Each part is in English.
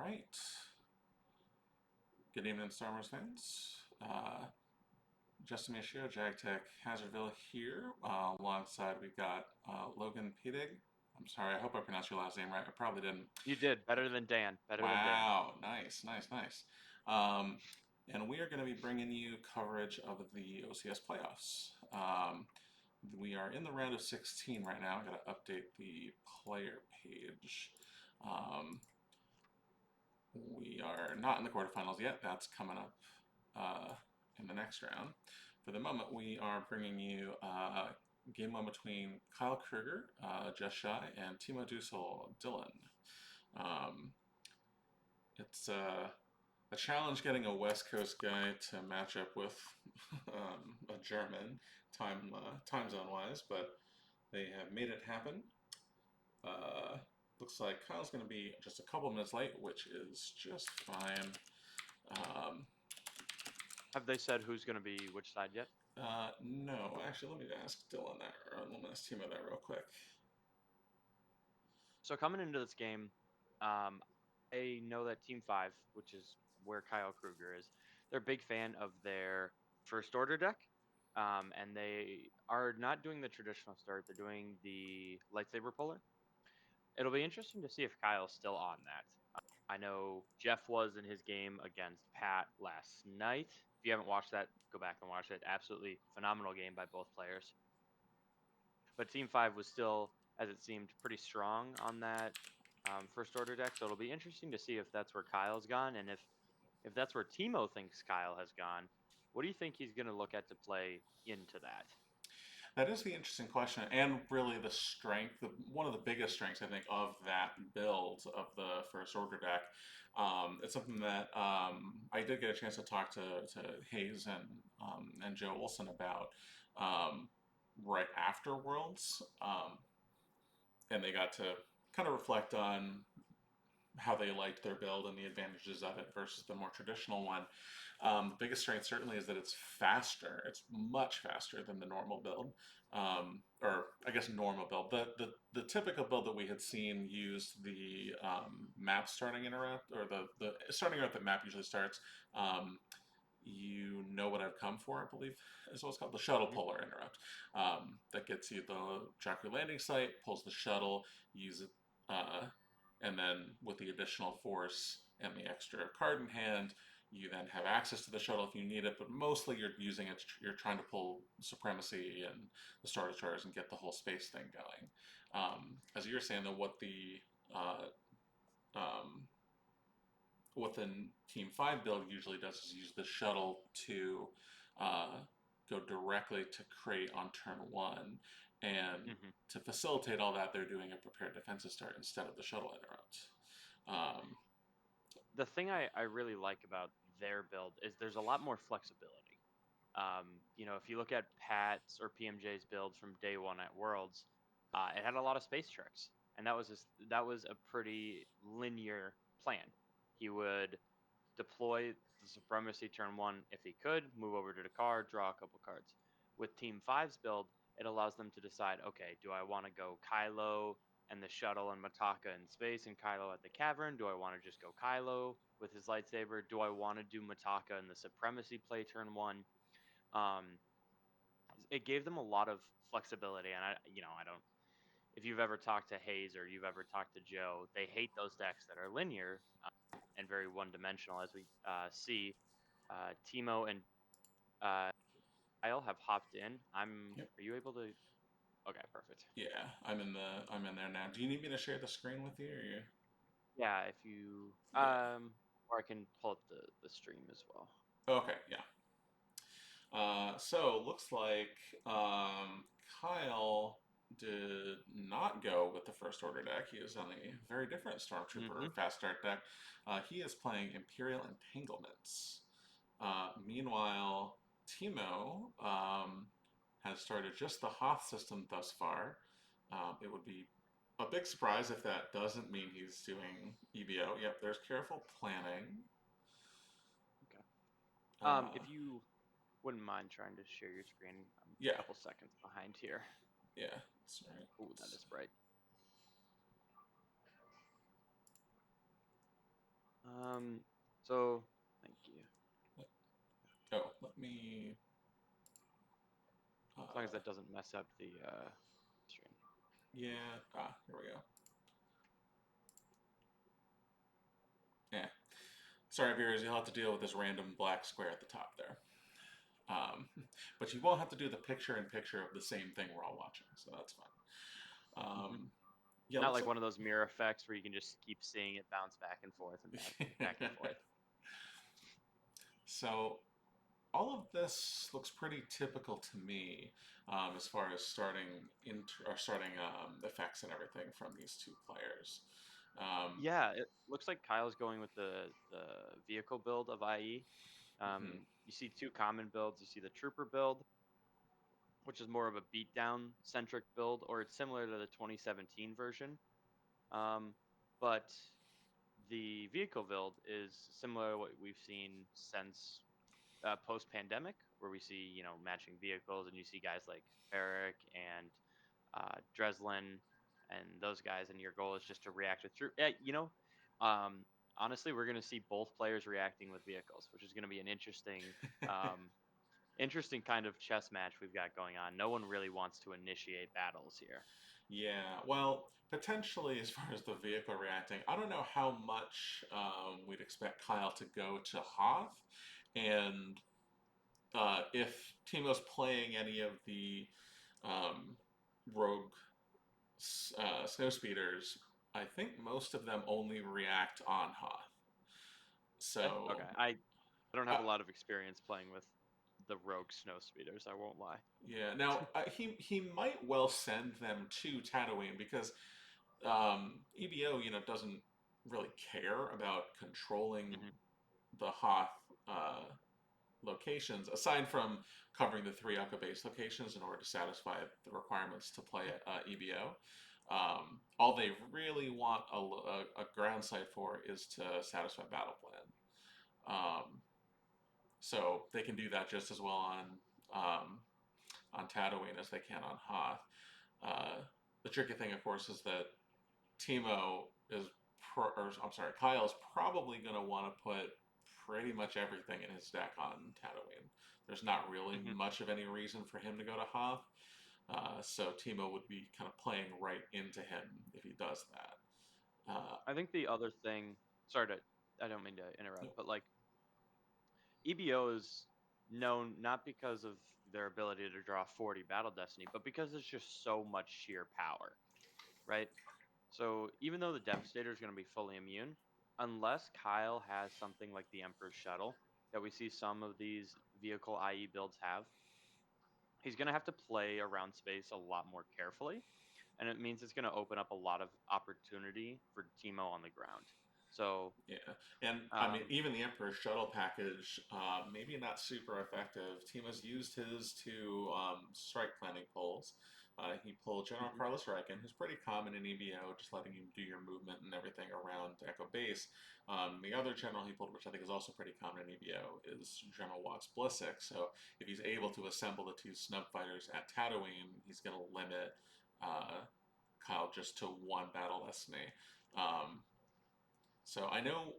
right. Good evening, Star Wars fans. Justin Machio, JagTech Hazardville here. Alongside, we've got Logan Pedig. I'm sorry, I hope I pronounced your last name right. I probably didn't. You did better than Dan. Wow, nice. And we are going to be bringing you coverage of the OCS playoffs. We are in the round of 16 right now. I got to update the player page. We are not in the quarterfinals yet. That's coming up in the next round. For the moment, we are bringing you game one between Kyle Krueger, Just Shy, and Timo Dusel, Dylan. It's a challenge getting a West Coast guy to match up with a German time zone wise, but they have made it happen. Looks like Kyle's going to be just a couple minutes late, which is just fine. Have they said who's going to be which side yet? No, actually, let me ask Dylan that, or let me ask Timo that real quick. So coming into this game, I know that Team 5, which is where Kyle Krueger is, they're a big fan of their first order deck. And they are not doing the traditional start. They're doing the lightsaber puller. It'll be interesting to see if Kyle's still on that. I know Jeff was in his game against Pat last night. If you haven't watched that, go back and watch it. Absolutely phenomenal game by both players. But Team 5 was still, as it seemed, pretty strong on that first order deck. So it'll be interesting to see if that's where Kyle's gone. And if that's where Timo thinks Kyle has gone, what do you think he's going to look at to play into that? That is the interesting question, and really the strength, one of the biggest strengths, I think, of that build of the first order deck. It's something that I did get a chance to talk to Hayes and Joe Olson about right after Worlds, and they got to kind of reflect on how they liked their build and the advantages of it versus the more traditional one. The biggest strength certainly is that it's faster. It's much faster than the normal build, or I guess normal build. The typical build that we had seen used the map starting interrupt, or the starting interrupt that map usually starts. You know what I've come for, I believe is what it's called, the shuttle puller interrupt. That gets you the Jakku landing site, pulls the shuttle, use it, and then with the additional force and the extra card in hand, you then have access to the shuttle if you need it, but mostly you're using it, you're trying to pull Supremacy and the Star Destroyers and get the whole space thing going. As you were saying, though, what the Team 5 build usually does is use the shuttle to go directly to crate on turn 1. And to facilitate all that, they're doing a prepared defensive start instead of the shuttle interrupt. The thing I really like about their build is there's a lot more flexibility. If you look at Pat's or PMJ's build from day one at Worlds, it had a lot of space tricks, and that was a pretty linear plan. He would deploy the Supremacy turn 1 if he could, move over to the card, draw a couple cards. With Team 5's build, it allows them to decide, okay, do I want to go Kylo and the shuttle and Mataka in space and Kylo at the cavern? Do I want to just go Kylo with his lightsaber? Do I want to do Mataka and the Supremacy play turn 1? It gave them a lot of flexibility, and I don't. If you've ever talked to Hayes or you've ever talked to Joe, they hate those decks that are linear and very one-dimensional. As we see, Timo and Kyle have hopped in. Yep. Are you able to? Okay, perfect. Yeah, I'm in there now. Do you need me to share the screen with you, or you? Yeah, if you Yeah. or I can pull up the stream as well. Okay, yeah. So looks like Kyle did not go with the first order deck. He is on a very different Stormtrooper fast start deck. He is playing Imperial Entanglements. Meanwhile, Timo has started just the Hoth system thus far. It would be a big surprise if that doesn't mean he's doing EBO. Yep, there's careful planning. Okay. If you wouldn't mind trying to share your screen, I'm Yeah. a couple seconds behind here. Yeah, that's right. Oh, that is bright. So thank you. Oh, let me. As long as Uh, that doesn't mess up the stream. yeah. Here we go. Yeah. Sorry, viewers, you'll have to deal with this random black square at the top there. Um, but you won't have to do the picture-in-picture of the same thing we're all watching, so that's fine. Hmm. Yeah, Not looks like like. one of those mirror effects where you can just keep seeing it bounce back and forth and back and forth. So all of this looks pretty typical to me, as far as starting effects and everything from these two players. Um, Yeah, it looks like Kyle's going with the vehicle build of IE. mhm, You see two common builds. You see the trooper build, which is more of a beatdown centric build, or it's similar to the 2017 version. Um, but the vehicle build is similar to what we've seen since post pandemic, where we see matching vehicles, and you see guys like Eric and Dreslin and those guys, and your goal is just to react with true. Um, honestly, we're going to see both players reacting with vehicles, which is going to be an um, interesting kind of chess match we've got going on. No one really wants to initiate battles here. yeah, well, potentially as far as the vehicle reacting, I don't know how much we'd expect Kyle to go to Hoth, and if Timo's playing any of the um, rogue snow speeders, I think most of them only react on Hoth. Okay, So, I don't uh, have a lot of experience playing with the rogue snow speeders. I won't lie. yeah. Now, he might well send them to Tatooine because EBO, doesn't really care about controlling Hmm. the Hoth uh, locations, aside from covering the three Yucca base locations in order to satisfy the requirements to play at EBO. All they really want a ground site for is to satisfy battle plan. So they can do that just as well on Tatooine as they can on Hoth. Uh, the tricky thing, of course, is that Timo is, I'm sorry, Kyle's probably going to want to put pretty much everything in his deck on Tatooine. There's not really Hmm. much of any reason for him to go to Hoth, so Timo would be kind of playing right into him if he does that. I think the other thing, sorry to, I don't mean to interrupt, but like EBO is known not because of their ability to draw 40 Battle Destiny, but because it's just so much sheer power, right? So even though the Devastator is going to be fully immune, unless Kyle has something like the Emperor's Shuttle that we see some of these vehicle IE builds have, he's going to have to play around space a lot more carefully. And it means it's going to open up a lot of opportunity for Timo on the ground. So, Yeah, and I mean, um, even the Emperor's shuttle package, maybe not super effective. Timo's used his to strike planning pulls. He pulled General mhm, Carlos Riken, who's pretty common in EBO, just letting you do your movement and everything around Echo Base. The other general he pulled, which I think is also pretty common in EBO, is General Watts Blissik. So if he's able to assemble the two snub fighters at Tatooine, he's going to limit Kyle just to one battle destiny. Um, so I know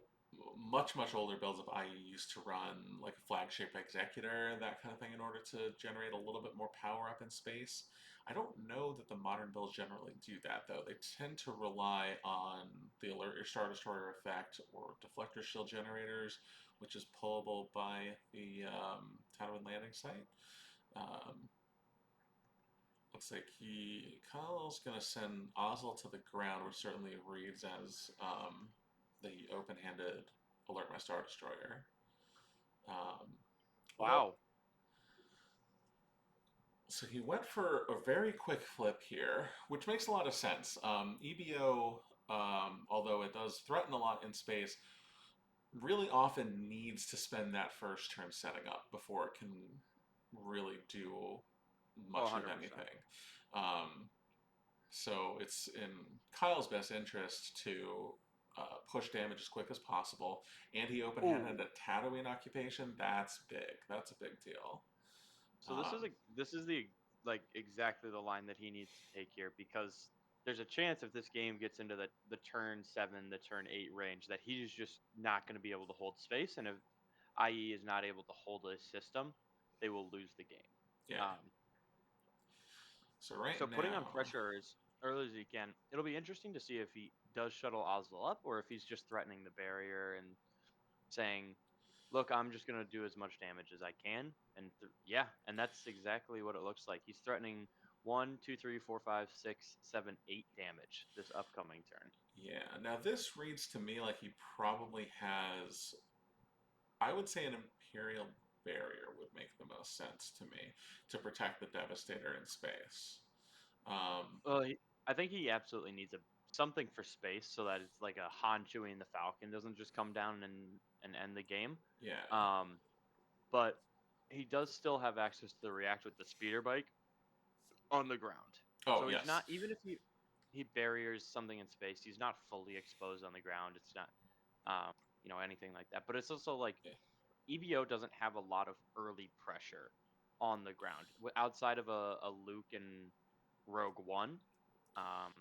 much older builds of IE used to run like a flagship executor, that kind of thing, in order to generate a little bit more power up in space. I don't know that the modern builds generally do that though. They tend to rely on the alert your star destroyer effect or deflector shield generators, which is pullable by the Tatooine landing site. Um, Looks like Kyle's gonna send Ozzel to the ground, which certainly reads as the open-handed alert my star destroyer. Although, wow. so he went for a very quick flip here, which makes a lot of sense. EBO, although it does threaten a lot in space, really often needs to spend that first turn setting up before it can really do Oh, much of 100%. anything. Um, So it's in Kyle's best interest to push damage as quick as possible. And he open-handed Oh, a Tatooine occupation. That's big. That's a big deal. so Um, this is the like exactly the line that he needs to take here because there's a chance if this game gets into the turn 7, the turn 8 range that he's just not going to be able to hold space, and if IE is not able to hold a system, they will lose the game. Yeah. Um, So right so putting on now, pressure as early as he can, it'll be interesting to see if he does shuttle Oswald up or if he's just threatening the barrier and saying, "Look, I'm just gonna do as much damage as I can." And yeah, and that's exactly what it looks like. He's threatening 1, 2, 3, 4, 5, 6, 7, 8 damage this upcoming turn. yeah. Now this reads to me like he probably has. I would say an Imperial barrier would make the most sense to me to protect the Devastator in space. Um, Well, I think he absolutely needs something for space so that it's like a Han chewing the Falcon doesn't just come down and end the game. yeah. Um, but he does still have access to the react with the speeder bike on the ground. Oh So he's yes. not, even if he barriers something in space, he's not fully exposed on the ground. It's not um, anything like that. But it's also like Yeah. EBO doesn't have a lot of early pressure on the ground outside of a Luke and Rogue One. Um,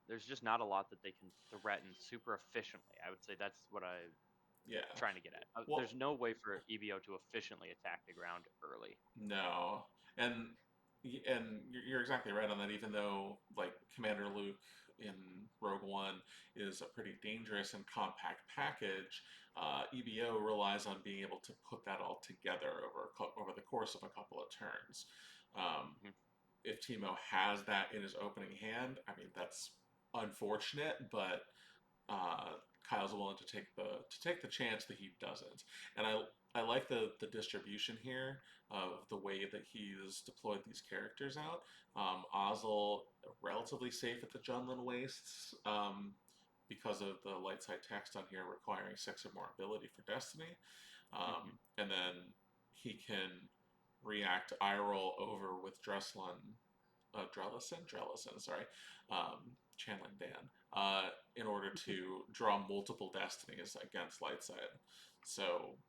there's just not a lot that they can threaten super efficiently. I would say that's what I'm Yeah. trying to get at. Well, There's no way for EBO to efficiently attack the ground early. no, and you're exactly right on that. Even though like Commander Luke in Rogue One is a pretty dangerous and compact package, EBO relies on being able to put that all together over the course of a couple of turns. Um, Mhm. if Timo has that in his opening hand, I mean that's unfortunate, but uh, Kyle's willing to take the chance that he doesn't. And I like the distribution here of the way that he's deployed these characters out. Ozzel relatively safe at the Junlin wastes because of the light side text on here requiring 6 or more ability for Destiny. Mhm. And then he can react eye roll over with Drellison, sorry, channeling Dan, in order to draw multiple destinies against Lightside. So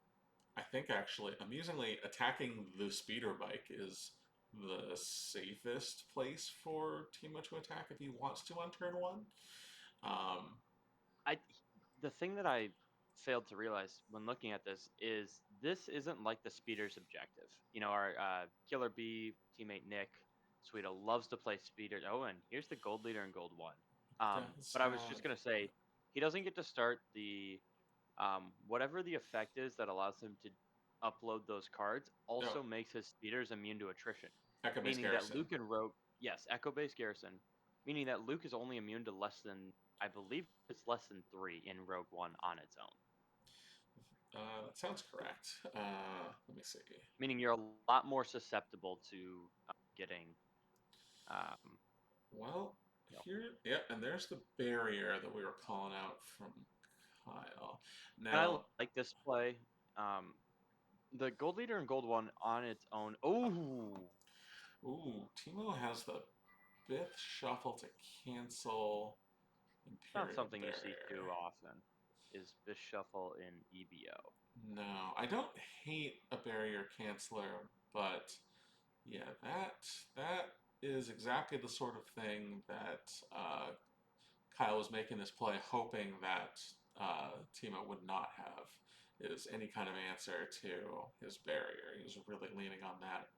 I think actually, amusingly, attacking the speeder bike is the safest place for Timo to attack if he wants to on turn one. Um, I The thing that I failed to realize when looking at this isn't like the speeder's objective. Our Killer B teammate Nick Sweeta loves to play speeder. Oh, and here's the gold leader in gold one. does But I was have just gonna say he doesn't get to start the whatever the effect is that allows him to upload those cards. oh, Also makes his speeders immune to attrition, Echo Base meaning that Garrison. Luke and Rogue, yes, Echo Base Garrison, meaning that Luke is only immune to less than, I believe it's less than 3 in Rogue One on its own. That sounds correct. Let me see. Meaning you're a lot more susceptible to getting, um, Well, you know. here, yep, and there's the barrier that we were calling out from Kyle. And I Now, like this play. Um, the Gold Leader and Gold One on its own. Oh, ooh, Timo has the Bith shuffle to cancel not Imperial something you see Barrier. too often. Is this shuffle in EBO? No, I don't hate a barrier canceller, but yeah, that is exactly the sort of thing that Kyle was making this play, hoping that Timo would not have is any kind of answer to his barrier. He was really leaning on that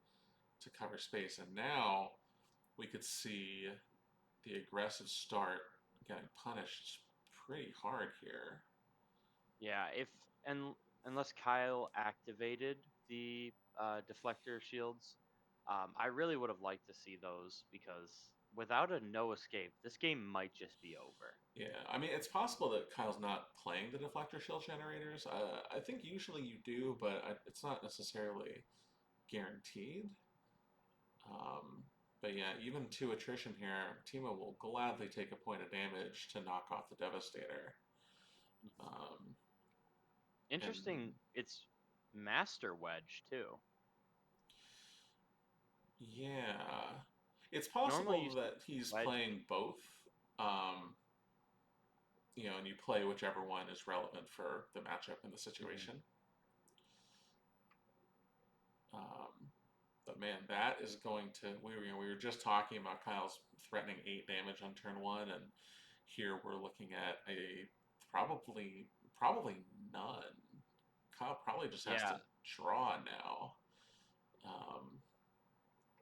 to cover space, and now we could see the aggressive start getting punished pretty hard here. Yeah, if and unless Kyle activated the deflector shields, I really would have liked to see those because without a no escape, this game might just be over. Yeah, I mean, it's possible that Kyle's not playing the deflector shield generators. I think usually you do, but it's not necessarily guaranteed. Um, but yeah, even 2 attrition here, Timo will gladly take a point of damage to knock off the Devastator. Um, and Interesting. It's Master Wedge too. yeah, it's Normally you possible see that he's Wedge. playing both. Um, and you play whichever one is relevant for the matchup and the Mhm. situation. Um, But man, that is going to we were just talking about Kyle's threatening 8 damage on turn 1, and here we're looking at a probably none. Kyle probably just has to Yeah, draw now. Um,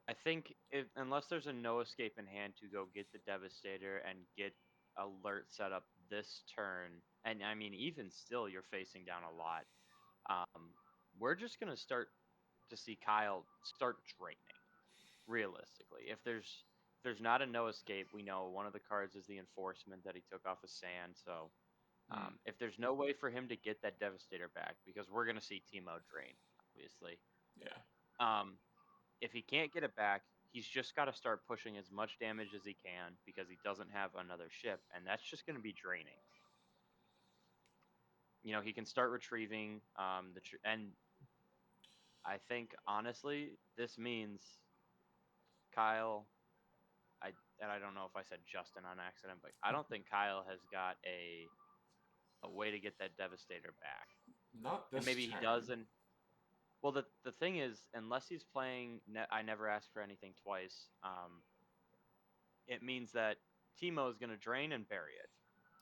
I think if unless there's a no escape in hand to go get the Devastator and get alert set up this turn, and I mean even still you're facing down a lot. Um, we're just gonna start to see Kyle start draining. Realistically, if there's not a no escape, we know one of the cards is the enforcement that he took off of sand. So hmm, if there's no way for him to get that Devastator back, because we're gonna see Timo drain, obviously. yeah, Um, if he can't get it back, he's just got to start pushing as much damage as he can because he doesn't have another ship, and that's just going to be draining. He can start retrieving and I think honestly, this means Kyle. I and I don't know if I said Justin on accident, but I don't think Kyle has got a way to get that Devastator back. not And this maybe he turn. does, and well, the thing is, unless he's playing, I never asked for anything twice. It means that Timo is going to drain and bury it.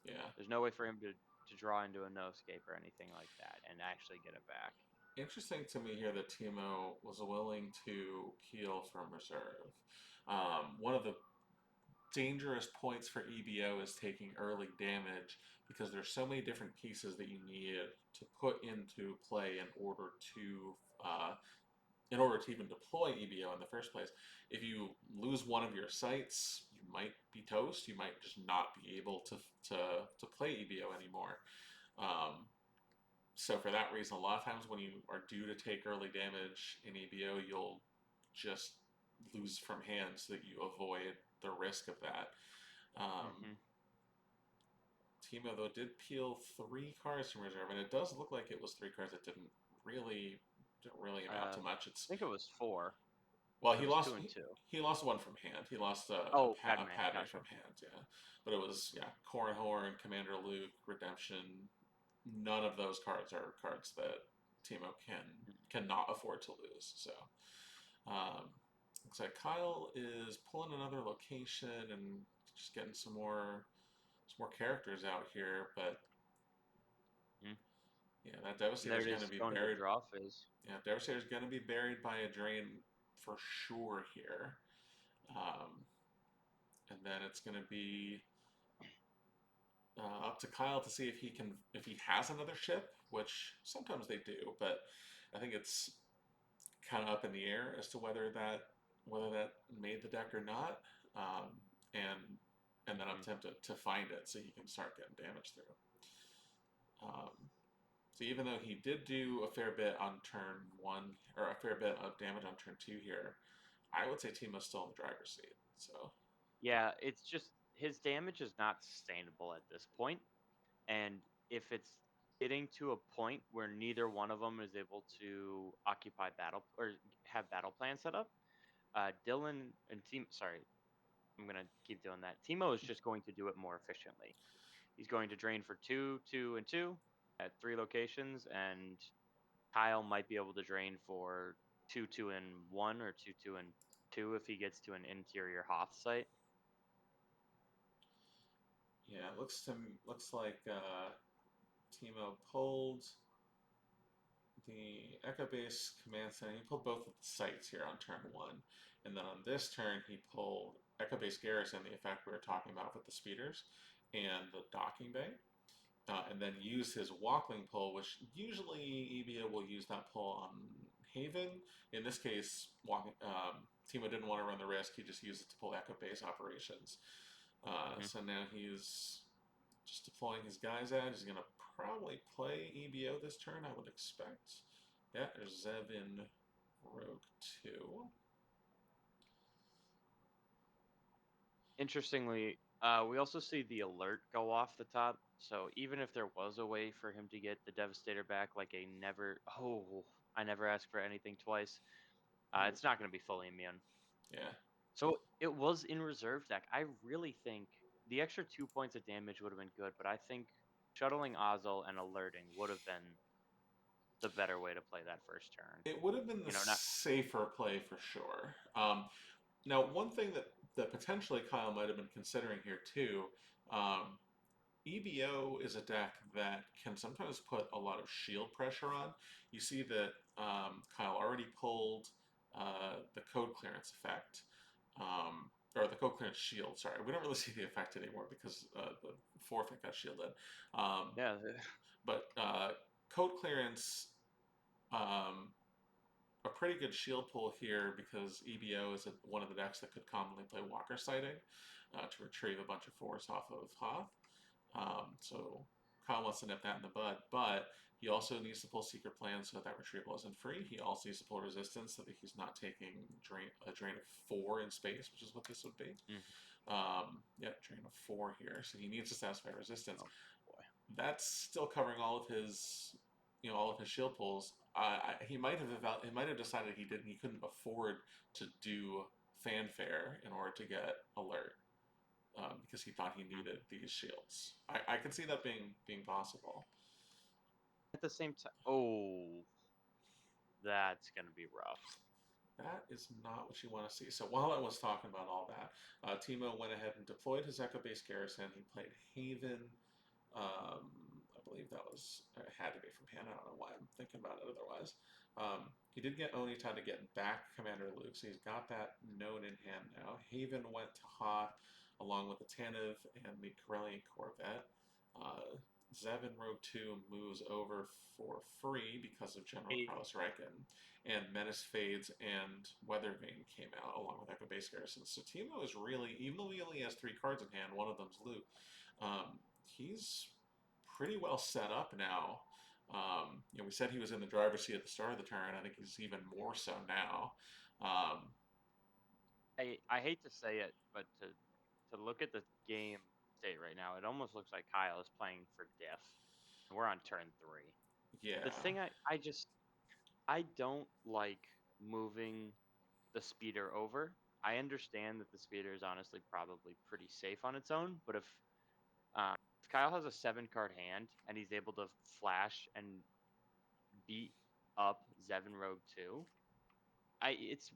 Yeah, There's no way for him to draw into a no escape or anything like that and actually get it back. interesting to me here that Timo was willing to peel from reserve. One of the dangerous points for EBO is taking early damage because there's so many different pieces that you need to put into play uh, in order to even deploy EBO in the first place. If you lose one of your sites, you might be toast. You might just not be able to play EBO anymore. Um, so for that reason, a lot of times when you are due to take early damage in EBO, you'll just lose from hand so that you avoid the risk of that. Um, Hmm. Timo though did peel 3 cards from reserve, and it does look like it was 3 cards that didn't really amount to I much. It's think it was four. well, It he was lost two and two. he lost one from hand. He lost Oh, a Padme. Padme Gotcha. from hand, yeah. But it was Cornhorn, Commander Luke, Redemption. None of those cards are cards that Timo cannot afford to lose. So um, looks like Kyle is pulling another location and just getting some more characters out here, but Mm. yeah, that And there Devastator's it going to is be going to buried. draw phase. Yeah, Devastator's going to be buried by a drain for sure here. Um, and then it's going to be up to Kyle to see if he has another ship, which sometimes they do, but I think it's kind of up in the air as to whether that made the deck or not, and then up Hmm. to him to find it so he can start getting damage through. So even though he did do a fair bit on turn 1 or a fair bit of damage on turn 2 here, I would say Timo's still in the driver's seat. So Yeah, it's just his damage is not sustainable at this point, and if it's getting to a point where neither one of them is able to occupy battle or have battle plan set up, Dylan and team. Sorry, I'm gonna keep doing that. Timo is just going to do it more efficiently. He's going to drain for two, two, and two at 3 locations, and Kyle might be able to drain for two, two, and one, or two, two, and two if he gets to an interior Hoth site. yeah, it looks like Timo pulled the Echo Base Command Center. He pulled both of the sites here on turn 1, and then on this turn he pulled Echo Base Garrison, the effect we were talking about with the speeders, and the docking bay. And then use his Walkling pull, which usually EBO will use that pull on Haven. In this case, Timo didn't want to run the risk. He just used it to pull Echo Base operations. Hmm. So now he's just deploying his guys out. He's going to probably play EBO this turn, I would expect. Yeah, there's Zev in Rogue 2. Interestingly, we also see the alert go off the top. So even if there was a way for him to get the Devastator back, like I never asked for anything twice. It's not going to be fully immune. Yeah. So it was in reserve deck. I really think the extra 2 points of damage would have been good, but I think shuttling Ozzel and alerting would have been the better way to play that first turn. It would have been the Not safer play for sure. Now, one thing that potentially Kyle might have been considering here too, um, EBO is a deck that can sometimes put a lot of shield pressure on. You see that Kyle already pulled the code clearance effect, or the code clearance shield. Sorry, we don't really see the effect anymore because the forfeit got shielded. Um, yeah, but code clearance, um, a pretty good shield pull here because EBO is one of the decks that could commonly play Walker Sighting to retrieve a bunch of fours off of Hoth. So Kyle wants to nip that in the bud, but he also needs to pull Secret Plan so that retrieval isn't free. He also needs to pull Resistance so that he's not taking a drain of 4 in space, which is what this would be. Yeah, drain of 4 here. So he needs to satisfy Resistance. oh boy. That's still covering all of his, all of his shield pulls. He might have decided he couldn't afford to do Fanfare in order to get Alert. Because he thought he needed these shields. I can see that being possible. At the same time, oh, that's gonna be rough. That is not what you want to see. So while I was talking about all that, Timo went ahead and deployed his Echo-based garrison. He played Haven. I believe that was had to be from Hannah. I don't know why I'm thinking about it otherwise. He did get Onita to get back Commander Luke, so he's got that known in hand now. Haven went to Hoth along with the Tanev and the Corellian Corvette. Zev in Rogue 2 moves over for free because of General Carlos Riken. And Menace Fades and Weathervane came out along with Echo Base Garrison. So Timo is really, even though he only has 3 cards in hand, one of them's loot, he's pretty well set up now. We said he was in the driver's seat at the start of the turn. I think he's even more so now. I hate to say it, but to look at the game state right now, it almost looks like Kyle is playing for diff. We're on turn 3. Yeah. The thing I don't like moving the speeder over. I understand that the speeder is honestly probably pretty safe on its own, but if Kyle has a 7-card hand and he's able to flash and beat up Zevin Rogue 2,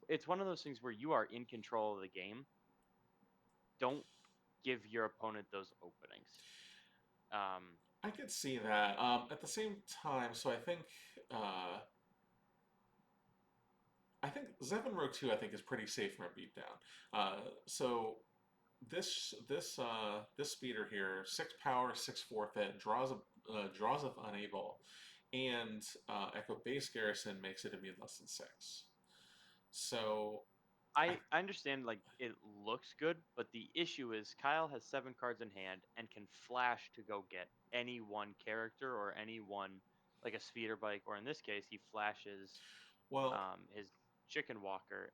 it's one of those things where you are in control of the game. Don't give your opponent those openings. I could see that. At the same time, so I think Zevin Rogue 2 I think is pretty safe from a beatdown. So this speeder here, 6 power, 6 forfeit, draws of unable, and Echo Base Garrison makes it immune less than 6. So I understand like it looks good, but the issue is Kyle has 7 cards in hand and can flash to go get any one character or any one, like a speeder bike, or in this case he flashes well, his chicken walker.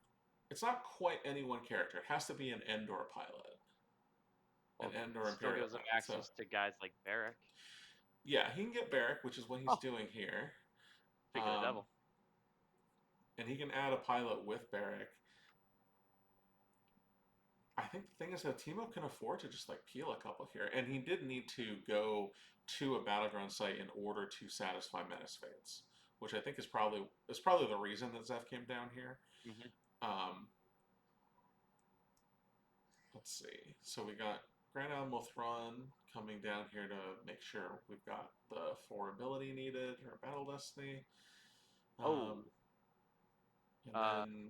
it's not quite any one character. It has to be an Endor pilot, an Well, Endor still Imperial gives him pilot. So access to guys like Barrack. yeah, he can get Barrack, which is what he's Oh, doing here. speaking of the devil. And he can add a pilot with Barrack. I think the thing is that Timo can afford to just like peel a couple here, and he did need to go to a battleground site in order to satisfy Menace Fates, which I think is probably the reason that Zeph came down here. Mm-hmm. Um, let's see. So we got Grand Admiral Thrawn coming down here to make sure we've got the 4 ability needed or Battle Destiny. Oh, And uh, then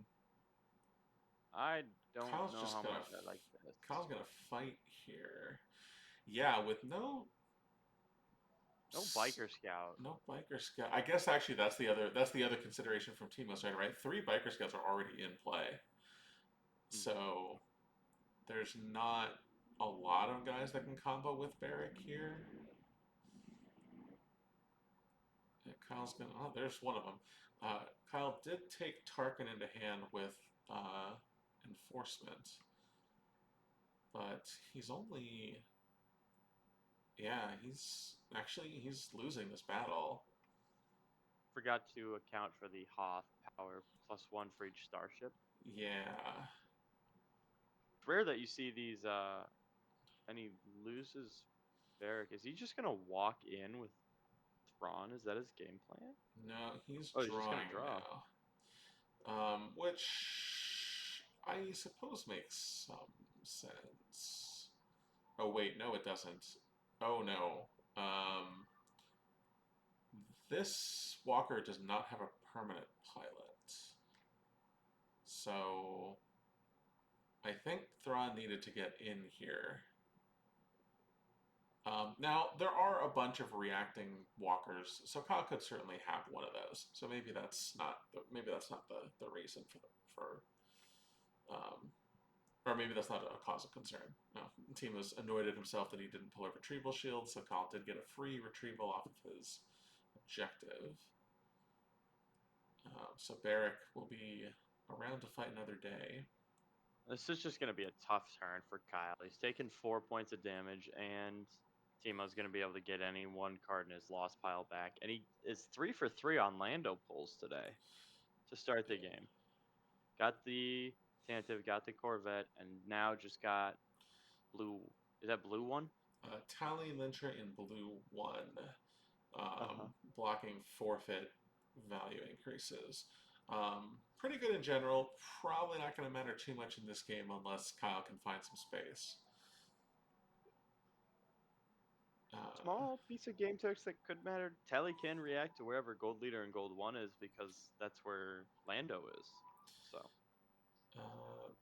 I don't Kyle's know just how gonna much I like this. Kyle's gonna fight here. Yeah, with No biker scout. no biker scout. I guess actually that's the other consideration from Timo side, right? 3 biker scouts are already in play, so there's not a lot of guys that can combo with Barrack here. Yeah, Kyle's gonna. Oh, there's one of them. Kyle did take Tarkin into hand with enforcement, but he's only. Yeah, he's losing this battle. Forgot to account for the Hoth power +1 for each starship. Yeah. It's rare that you see these and he loses Barrack. Is he just gonna walk in with drawn. Is that his game plan? No, he's Oh, he's just gonna drawing draw. now. Which I suppose makes some sense. Oh wait, no, it doesn't. Oh no. This walker does not have a permanent pilot. So I think Thrawn needed to get in here. Now there are a bunch of reacting walkers, so Kyle could certainly have one of those. So maybe that's not the reason for or maybe that's not a cause of concern. No, Timo's annoyed at himself that he didn't pull a retrieval shield, so Kyle did get a free retrieval off of his objective. So Barrick will be around to fight another day. This is just gonna be a tough turn for Kyle. He's taken 4 points of damage, and Timo's gonna be able to get any one card in his lost pile back. And he is 3 for 3 on Lando pulls today to start the game. Got the Tantive, got the Corvette, and now just got blue. Is that blue one? Tally Lyncher in blue 1, Uh-huh. blocking forfeit value increases. Pretty good in general. Probably not going to matter too much in this game unless Kyle can find some space. Small piece of game text that could matter. Tally can react to wherever gold leader and gold 1 is because that's where Lando is. So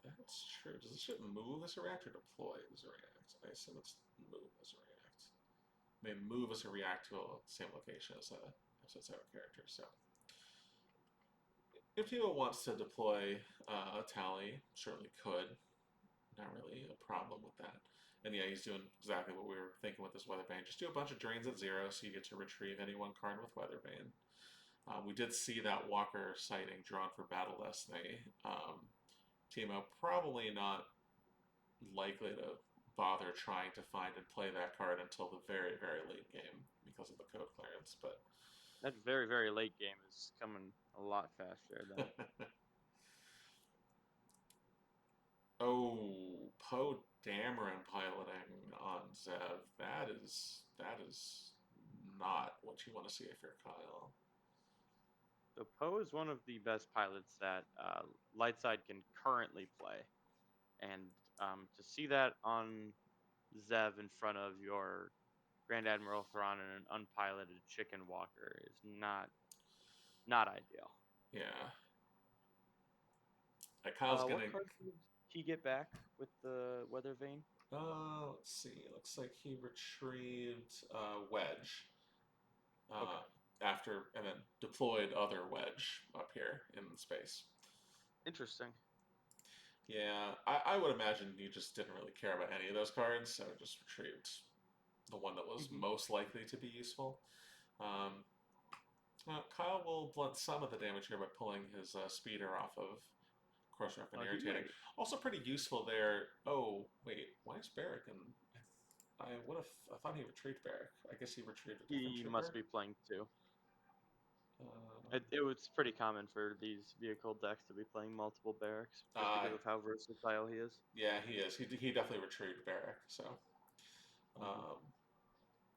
That's true. Does the ship move as a react or deploy as a react? I assume it's move as a react. May move as a react to the same location as its other character. So if Timo wants to deploy a tally, certainly could. Not really a problem with that. And yeah, he's doing exactly what we were thinking with this Weatherbane. Just do a bunch of drains at 0 so you get to retrieve any one card with Weatherbane. We did see that Walker sighting drawn for Battle Destiny. Timo probably not likely to bother trying to find and play that card until the very, very late game because of the code clearance. But that very, very late game is coming a lot faster than oh, Poe Dameron piloting on Zev. That is not what you want to see if you're Kyle. So Poe is one of the best pilots that Lightside can currently play, and to see that on Zev in front of your Grand Admiral Thrawn and an unpiloted Chicken Walker is not ideal. Yeah. Kyle's What gonna. cards did he get back with the Weather Vane? Let's see. Looks like he retrieved Wedge. Okay, After and then deployed other Wedge up here in space. interesting. Yeah, I would imagine you just didn't really care about any of those cards, so just retrieved the one that was Mm-hmm. most likely to be useful. Kyle will blunt some of the damage here by pulling his speeder off of Course Rep and He Irritating. might. Also pretty useful there. Oh, wait, why is Barrick? And I thought he retrieved Barrick. I guess he retrieved a different He trooper. must be playing too. Uh, It was pretty common for these vehicle decks to be playing multiple barracks just because of how versatile he is. yeah, he is. He definitely retrieved Barrick. So, Mm-hmm. um,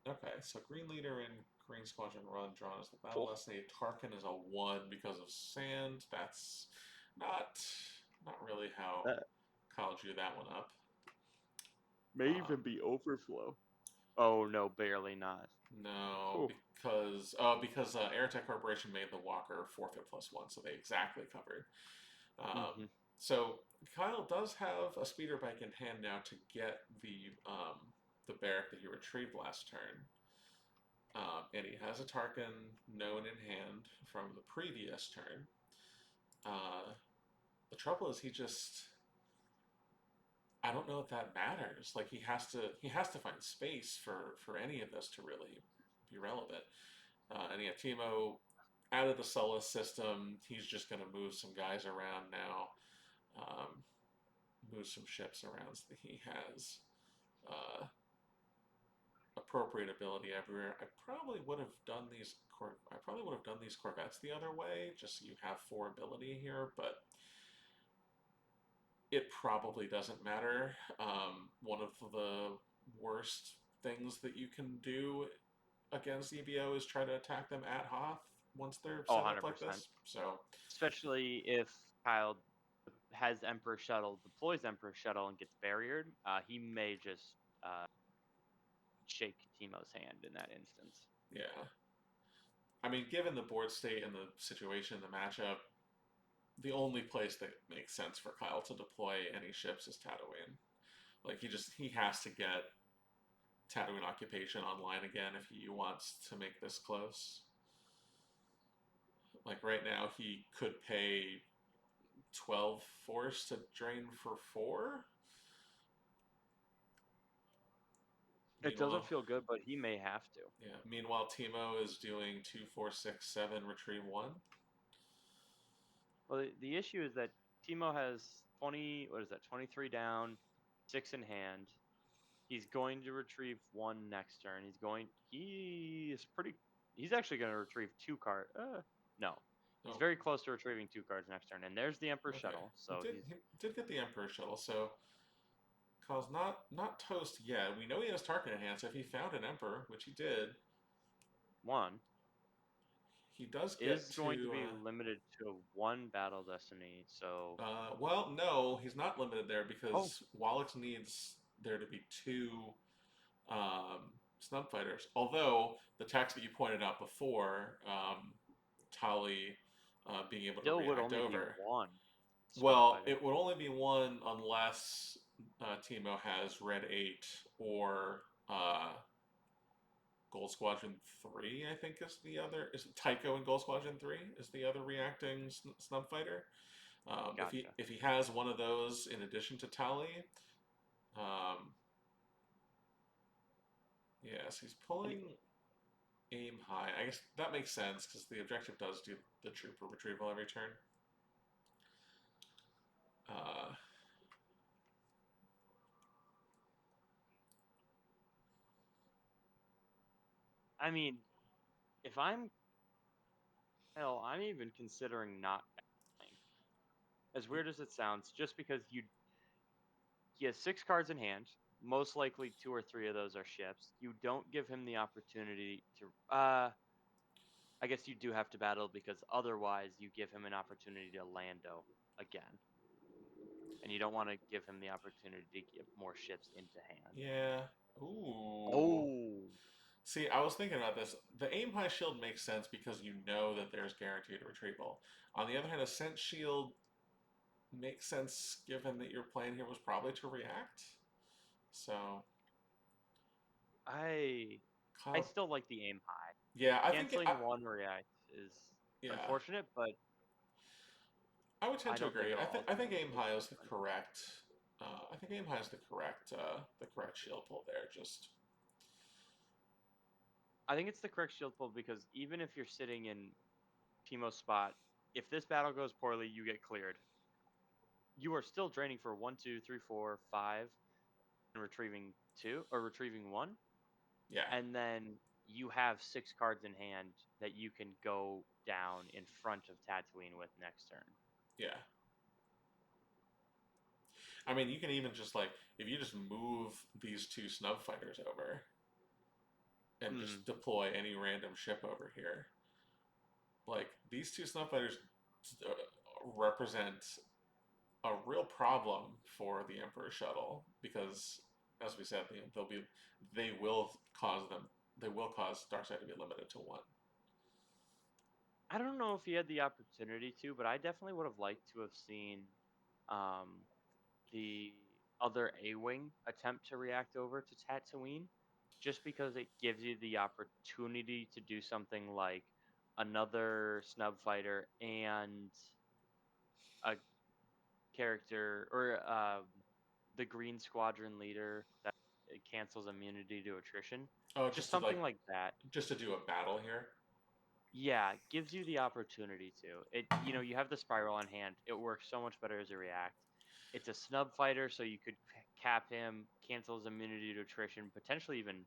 okay. So Green Leader and Green Squadron Run drawn as the Battle Cool. Destiny. Tarkin is a 1 because of sand. That's not not really how That Kyle drew that one up. may even be overflow. Oh no, barely not. No, Whew. because Airtech Corporation made the Walker forfeit +1, so they exactly covered. Mm-hmm. So Kyle does have a speeder bike in hand now to get the barrack that he retrieved last turn, and he has a Tarkin known in hand from the previous turn. The trouble is I don't know if that matters. Like he has to find space for any of this to really be relevant. And yeah, Timo out of the Sullus system, he's just going to move some guys around now, um, move some ships around so that he has uh, appropriate ability everywhere. I probably would have done these Corvettes the other way, just so you have 4 ability here, but it probably doesn't matter. One of the worst things that you can do against EBO is try to attack them at Hoth once they're Oh, set up like 100%. this. So Especially if Kyle has Emperor Shuttle, deploys Emperor Shuttle, and gets barriered, he may just shake Teemo's hand in that instance. yeah, I mean, given the board state and the situation, the matchup, the only place that makes sense for Kyle to deploy any ships is Tatooine. Like he has to get Tatooine occupation online again if he wants to make this close. Like right now, he could pay 12 force to drain for 4. It doesn't Meanwhile, feel good, but he may have to. yeah. Meanwhile, Teemo is doing 2, 4, 6, 7, retrieve 1. Well, the issue is that Teemo has 20, what is that, 23 down, 6 in hand. He's going to retrieve 1 next turn. He's actually going to retrieve 2 cards. No. He's Oh, very close to retrieving 2 cards next turn. And there's the Emperor okay. Shuttle. So he's He did get the Emperor shuttle, so Kyle's not toast yet. We know he has Tarkin in hand, so if he found an Emperor, which he did, 1. he does get Is going to to. be limited to 1 battle destiny. So, Well, no, he's not limited there oh, because Wallach needs there to be 2 snub fighters. Although the text that you pointed out before, Tali being able to still would react only be over. 1 snub Well, fighter. it would only be 1 unless Teemo has Red 8 or Gold Squadron 3, I think is the other. Is Tycho in Gold Squadron 3 is the other reacting snub fighter. Gotcha. If he has one of those in addition to Tali, um, yes, he's And pulling aim high. I guess that makes sense because the objective does do the trooper retrieval every turn. Uh, I mean, if I'm hell, I'm even considering not playing. As weird as it sounds, just because he has 6 cards in hand, most likely 2 or 3 of those are ships. You don't give him the opportunity to I guess you do have to battle because otherwise you give him an opportunity to Lando again. And you don't want to give him the opportunity to get more ships into hand. yeah. Ooh. Oh, See, I was thinking about this. The aim high shield makes sense because you know that there's guaranteed retrieval. On the other hand, a scent shield makes sense given that your plan here was probably to react. So, I I Kyle, still like the aim high. yeah, Canceling 1 react is yeah, unfortunate, but I would tend I to don't think agree. it'll I think ultimately aim kill high is the anyone. correct. I think aim high is the correct shield pull there. Just I think it's the correct shield pull because even if you're sitting in Teemo's spot, if this battle goes poorly, you get cleared. You are still draining for 1, 2, 3, 4, 5, and retrieving 2 or retrieving 1, yeah, and then you have 6 cards in hand that you can go down in front of Tatooine with next turn. yeah. I mean, you can even just like if you just move these 2 snub fighters over and Hmm. just deploy any random ship over here. Like these 2 snub fighters uh, represent a real problem for the Emperor shuttle because, as we said, they will cause them they will cause Darkseid to be limited to 1. I don't know if he had the opportunity to, but I definitely would have liked to have seen um, the other A-Wing attempt to react over to Tatooine, just because it gives you the opportunity to do something like another snub fighter and a character or the Green Squadron leader that cancels immunity to attrition. Oh, Just something like that. just to do a battle here. Yeah, gives you the opportunity to. You have the spiral on hand. It works so much better as a react. It's a snub fighter, so you could cap him, cancel his immunity to attrition, potentially even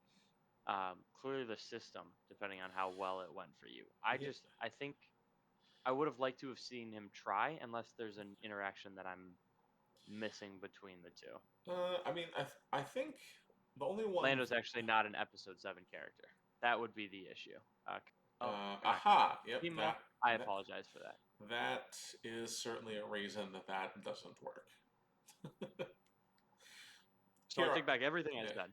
clear the system, depending on how well it went for you. Yeah. I think I would have liked to have seen him try, unless there's an interaction that I'm missing between the two. I mean, I think the only one. Lando's actually not an Episode 7 character. That would be the issue. Oh, or not. Aha! Yep, Timo, I that apologize for that. that is certainly a reason that that doesn't work. So I Here, take back everything I yeah, said.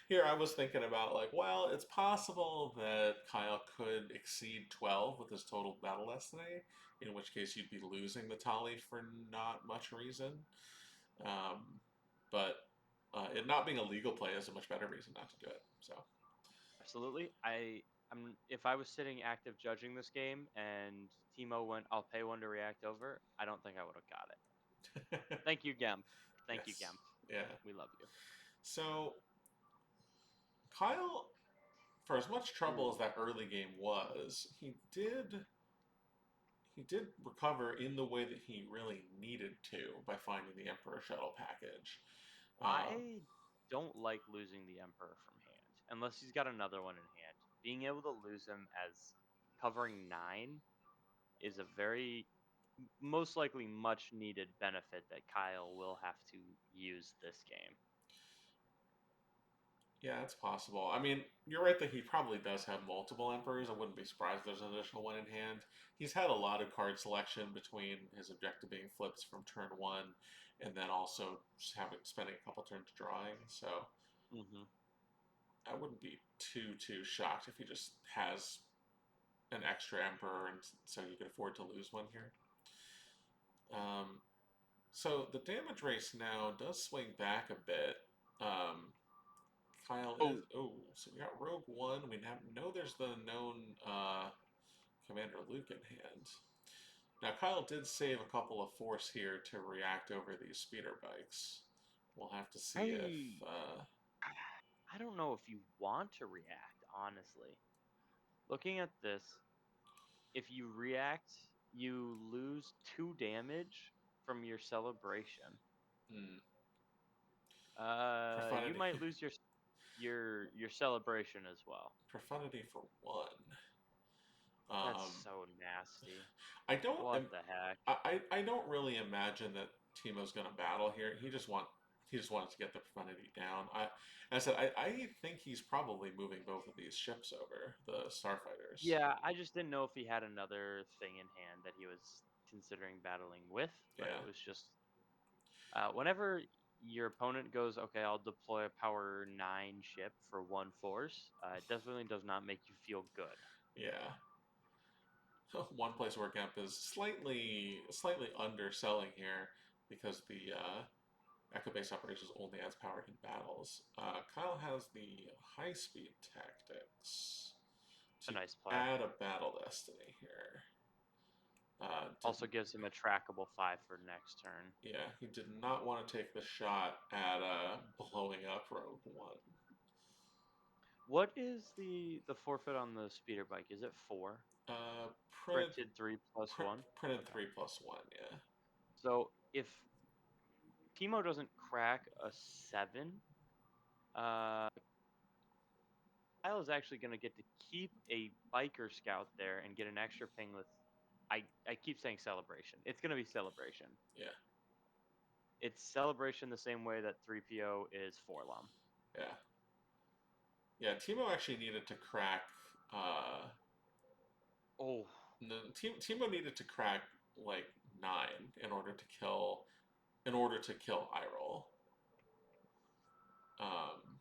here I was thinking about like, well, it's possible that Kyle could exceed 12 with his total battle destiny, in which case you'd be losing the tally for not much reason. Um, but it not being a legal play is a much better reason not to do it. So, Absolutely. If I was sitting active judging this game and Timo went, I'll pay one to react over, I don't think I would have got it. Thank you, Gemp. Thank you, yes, Gemp. yeah. We love you. So Kyle, for as much trouble as Ooh. that early game was, he did recover in the way that he really needed to by finding the Emperor shuttle package. Um, I don't like losing the Emperor from hand unless he's got another one in hand. Being able to lose him as covering 9 is a very most likely much needed benefit that Kyle will have to use this game. yeah, it's possible. I mean, you're right that he probably does have multiple Emperors. I wouldn't be surprised if there's an additional one in hand. He's had a lot of card selection between his objective being flips from turn one and then also just spending a couple turns drawing. So Hmm. I wouldn't be too shocked if he just has an extra Emperor and so you could afford to lose one here. So the damage race now does swing back a bit. Um, Kyle is Oh, so we got Rogue One. We know there's the known Commander Luke in hand. Now Kyle did save a couple of force here to react over these speeder bikes. We'll have to see if I I don't know if you want to react, honestly. Looking at this, if you react, you lose 2 damage from your celebration. hmm, You profundity might lose your celebration as well. profundity for one. That's Um, so nasty. I don't What the heck? I don't really imagine that Timo's going to battle here. He just wanted to get the profundity down. As I said, I think he's probably moving both of these ships over the starfighters. Yeah, I just didn't know if he had another thing in hand that he was considering battling with, but it Yeah, was just whenever your opponent goes, okay, I'll deploy a power 9 ship for 1 force, it definitely does not make you feel good. yeah. One place where Gemp is slightly underselling here because the Echo Base Operations only adds power in battles. Kyle has the high speed tactics It's a to nice play. add a battle destiny here. Did Also gives him a trackable 5 for next turn. Yeah, he did not want to take the shot at blowing up Rogue One. What is the forfeit on the speeder bike? Is it 4? Printed Printed 3 plus 1? printed Okay. 3+1. Yeah, So if Timo doesn't crack a 7, uh, Kyle is actually going to get to keep a biker scout there and get an extra ping with. I keep saying celebration. It's going to be celebration. yeah, It's celebration the same way that 3PO is Forlum. yeah, yeah. Timo actually needed to crack. Uh, Oh, no, Timo needed to crack like 9 in order to kill Iroll. Um,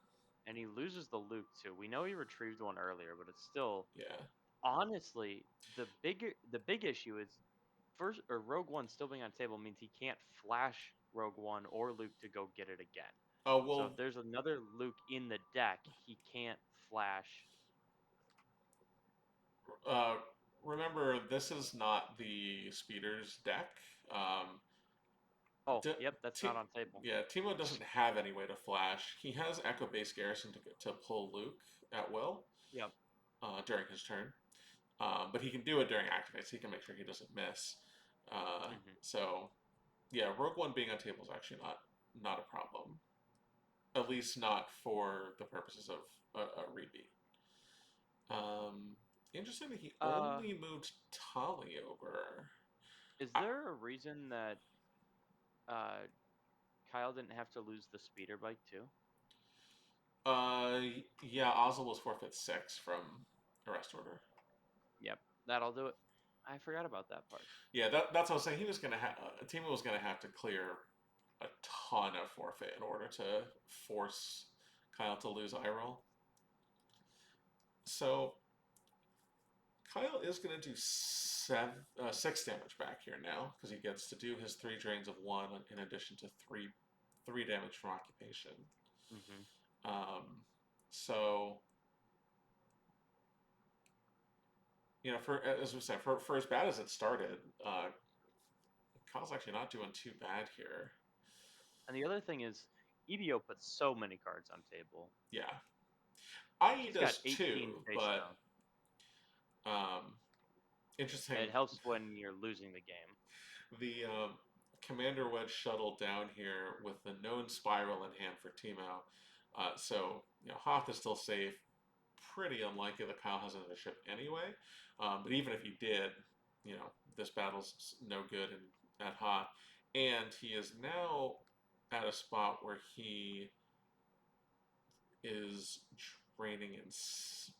and he loses the Luke too. We know he retrieved one earlier, but it's still yeah. honestly the big issue is first or Rogue One still being on table means he can't flash Rogue One or Luke to go get it again. Oh So well. if there's another Luke in the deck, he can't flash. Uh, Remember, this is not the speeders deck. Um, Oh, D- yep, that's not on table. yeah, Timo doesn't have any way to flash. He has Echo Base Garrison to pull Luke at will Yep. during his turn, but he can do it during activate, so he can make sure he doesn't miss. Hmm. So yeah, Rogue One being on table is actually not a problem, at least not for the purposes of a rebeat. Interesting that he Uh, only moved Tali over. is I, there a reason that uh Kyle didn't have to lose the speeder bike too? Yeah, Ozil was forfeit 6 from arrest order. Yep, that'll do it. I forgot about that part. Yeah, that's what I was saying. He was gonna have Timo was gonna have to clear a ton of forfeit in order to force Kyle to lose eye roll. So Kyle is gonna do 6 damage back here now because he gets to do his 3 drains of 1 in addition to 3 damage from occupation. Mm-hmm. So for as we said, for as bad as it started, Kyle's actually not doing too bad here. And the other thing is, EBO puts so many cards on table. Yeah, IE He's got does 18 too, face but down. interesting. It helps when you're losing the game. The Commander Wedge shuttle down here with the known spiral in hand for Timo. So Hoth is still safe. Pretty unlikely that Kyle has another ship anyway. But even if he did, this battle's no good at Hoth. And he is now at a spot where he is draining in 6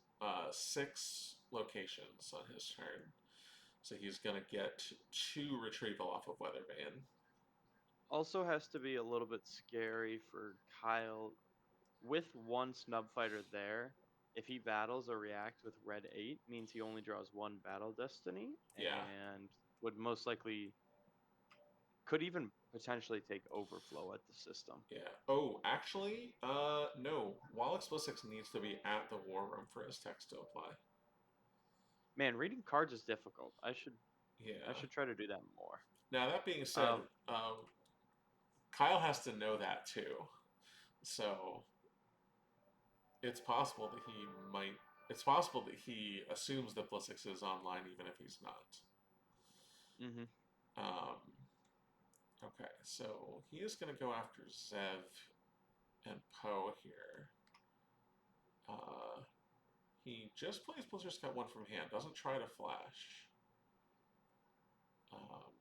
locations on his turn. So he's going to get 2 retrieval off of Weatherbane. Also has to be a little bit scary for Kyle with one snub fighter there. If he battles or reacts with red 8, means he only draws 1 battle destiny Yeah. and would most likely could even potentially take overflow at the system. Yeah. Oh, actually, no. Wall Explosives needs to be at the war room for his text to apply. Man, reading cards is difficult. I Yeah. should try to do that more. Now that being said, Kyle has to know that too. So it's possible that he might. It's possible that he assumes that Blissix is online even if he's not. Mm-hmm. Okay, so he is going to go after Zev and Poe here. He just plays Blizzard's got 1 from hand. Doesn't try to flash.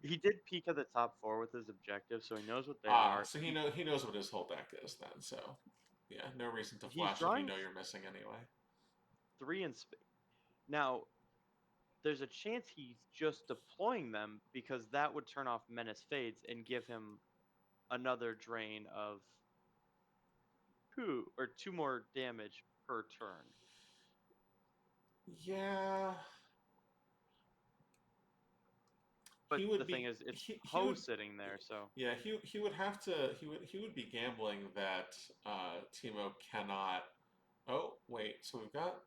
He did peek at the top 4 with his objective, so he knows what they are. So he knows what his whole deck is then. So yeah, no reason to He's flash if you drawing know you're missing anyway. 3 in space. Now, there's a chance he's just deploying them because that would turn off Menace Fades and give him another drain of 2 more damage per turn. Yeah. But He would the thing be is, it's he Poe would sitting there, so yeah he would have to he would be gambling that Timo cannot. Oh wait, so we've got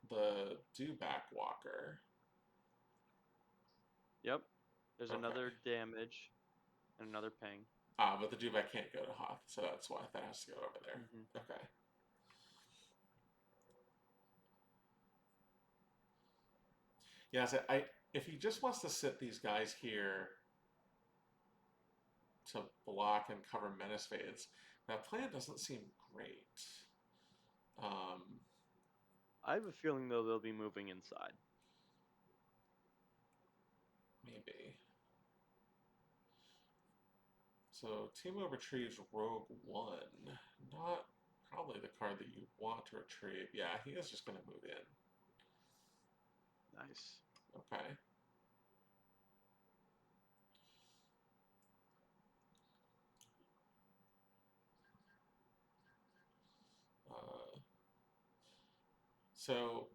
the Dewback Walker. yep. There's Okay. another damage and another ping. But the Dewback can't go to Hoth, so that's why that has to go over there. Mm-hmm. Okay. Yeah, so if he just wants to sit these guys here to block and cover Menace Fades, that plan doesn't seem great. I have a feeling though they'll be moving inside. Maybe. So Timo retrieves Rogue 1. Not probably the card that you want to retrieve. Yeah, he is just going to move in. Nice. Okay. So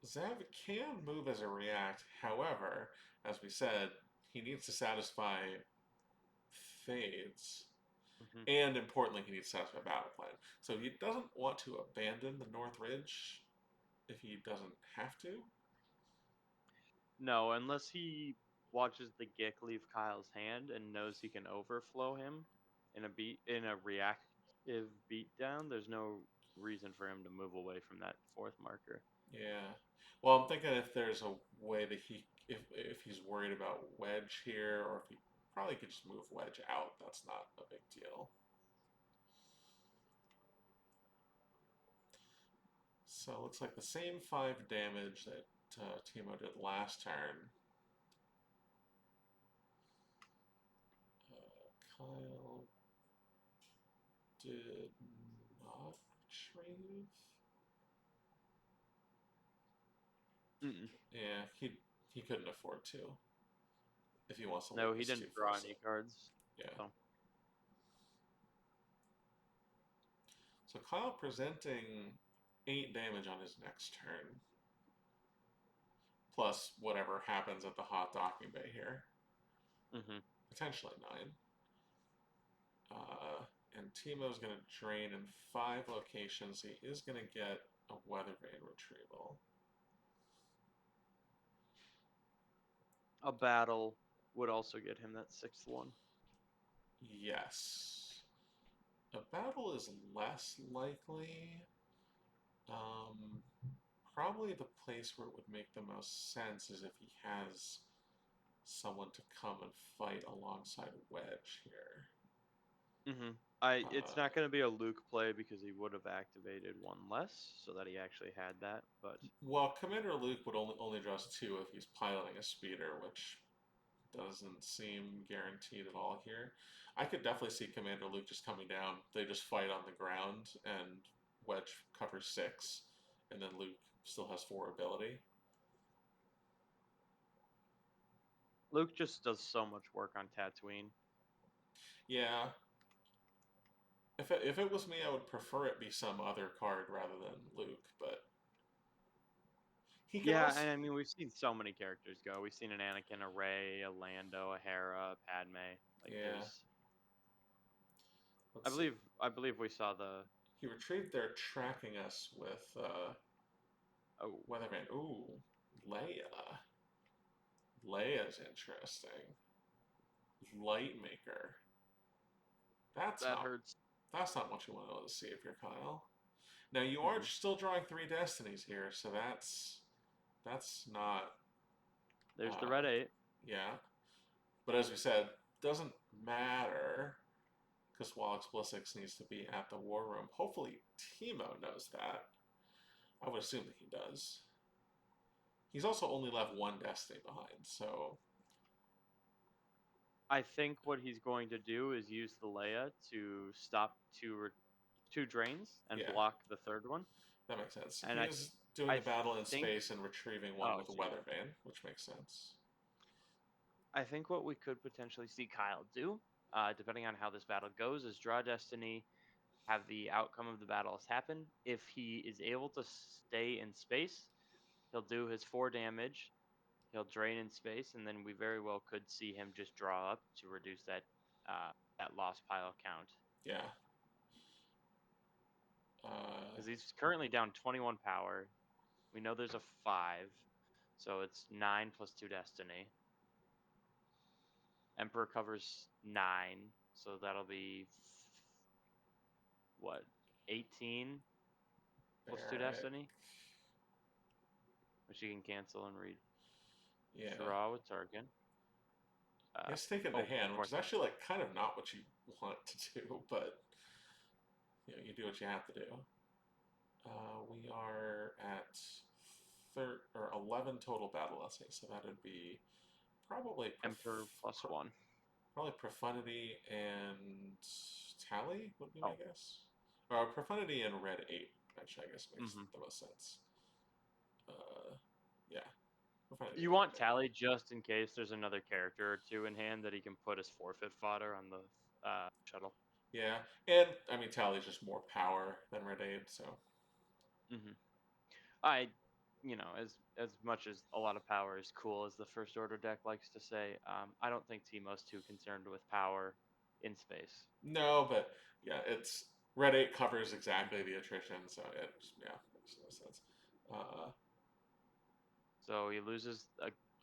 Zev can move as a react. However, as we said, he needs to satisfy Fades. Mm-hmm. And importantly, he needs to satisfy battle plan. So he doesn't want to abandon the North Ridge if he doesn't have to. No, unless he watches the Gick leave Kyle's hand and knows he can overflow him in a reactive beatdown, there's no reason for him to move away from that 4th marker. Yeah. Well, I'm thinking if there's a way that if he's worried about Wedge here, or if he probably could just move Wedge out. That's not a big deal. So it looks like the same 5 damage that Timo did last turn. Kyle did not retrieve? Mm-mm. Yeah, he couldn't afford to if he wants to No, leave he this didn't 2 draw face any up. cards. Yeah. So So Kyle presenting 8 damage on his next turn, plus whatever happens at the hot docking bay here. mm-hmm. Potentially 9. Uh, and Timo's going to drain in 5 locations. He is going to get a Weather Vane retrieval. A battle would also get him that 6th one. Yes. A battle is less likely. Um, Probably the place where it would make the most sense is if he has someone to come and fight alongside Wedge here. Mm-hmm. Uh, It's not going to be a Luke play because he would have activated one less, so that he actually had that. But well, Commander Luke would only draws 2 if he's piloting a speeder, which doesn't seem guaranteed at all here. I could definitely see Commander Luke just coming down. They just fight on the ground, and Wedge covers 6, and then Luke still has 4 ability. Luke just does so much work on Tatooine. Yeah. If it was me, I would prefer it be some other card rather than Luke, but he can Yeah, also. and I mean we've seen so many characters go. We've seen an Anakin, a Rey, a Lando, a Hera, a Padme. Like Yeah. there's, Let's see. I believe we saw the He retrieved their tracking us with oh Weatherman. Ooh, Leia. Leia's interesting. Lightmaker. That's that not hurts. that's not what you want to see if you're Kyle. Now you are Mm-mm. still drawing 3 destinies here, so that's not There's the uh, red 8. yeah. But as we said, doesn't matter because Wallach Blissix needs to be at the war room. Hopefully Timo knows that. I would assume that he does. He's also only left 1 destiny behind, so I think what he's going to do is use the Leia to stop 2 drains and yeah, block the 3rd one. that makes sense. And He is doing I the battle in think space and retrieving one oh with a see, weather vane, which makes sense. I think what we could potentially see Kyle do, depending on how this battle goes, is draw Destiny, have the outcome of the battles happen. If he is able to stay in space, he'll do his 4 damage. He'll drain in space, and then we very well could see him just draw up to reduce that lost pile count. Yeah. Uh, Because he's currently down 21 power. We know there's a 5, so it's 9 plus 2 Destiny. Emperor covers 9, so that'll be what, 18 plus 2 Barrack. Destiny, which you can cancel and Yeah. redraw with Tarkin. He has taken the Oh, of hand, which course. is actually like kind of not what you want to do, but you do what you have to do. We are at 11 total battle essays, so that would be probably Emperor plus 1. probably Profundity and Tally would be my Oh, guess. Profundity and Red 8, which I guess makes mm-hmm. the most sense. Yeah, Profundity You and want Red 8. Tally just in case there's another character or 2 in hand that he can put as forfeit fodder on the shuttle. Yeah, and I mean Tally's just more power than Red 8, so Mm-hmm. I, as much as a lot of power is cool, as the First Order deck likes to say, I don't think Teemo's too concerned with power in space. no, but yeah, it's Red 8 covers exactly the attrition, so it yeah makes no sense. Uh, So he loses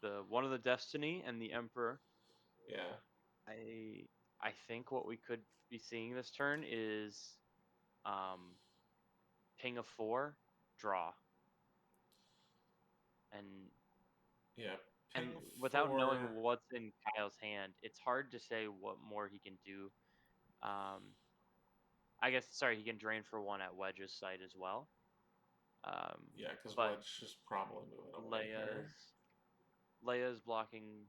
the one of the Destiny and the Emperor. yeah, I I think what we could be seeing this turn is um, ping of 4, draw, and yeah, and ping without knowing 4. what's in Kyle's hand, it's hard to say what more he can do. Um, I guess sorry, he can drain for 1 at Wedge's site as well. Um, Yeah, because but Wedge is probably moving away here. Leia's Leia's blocking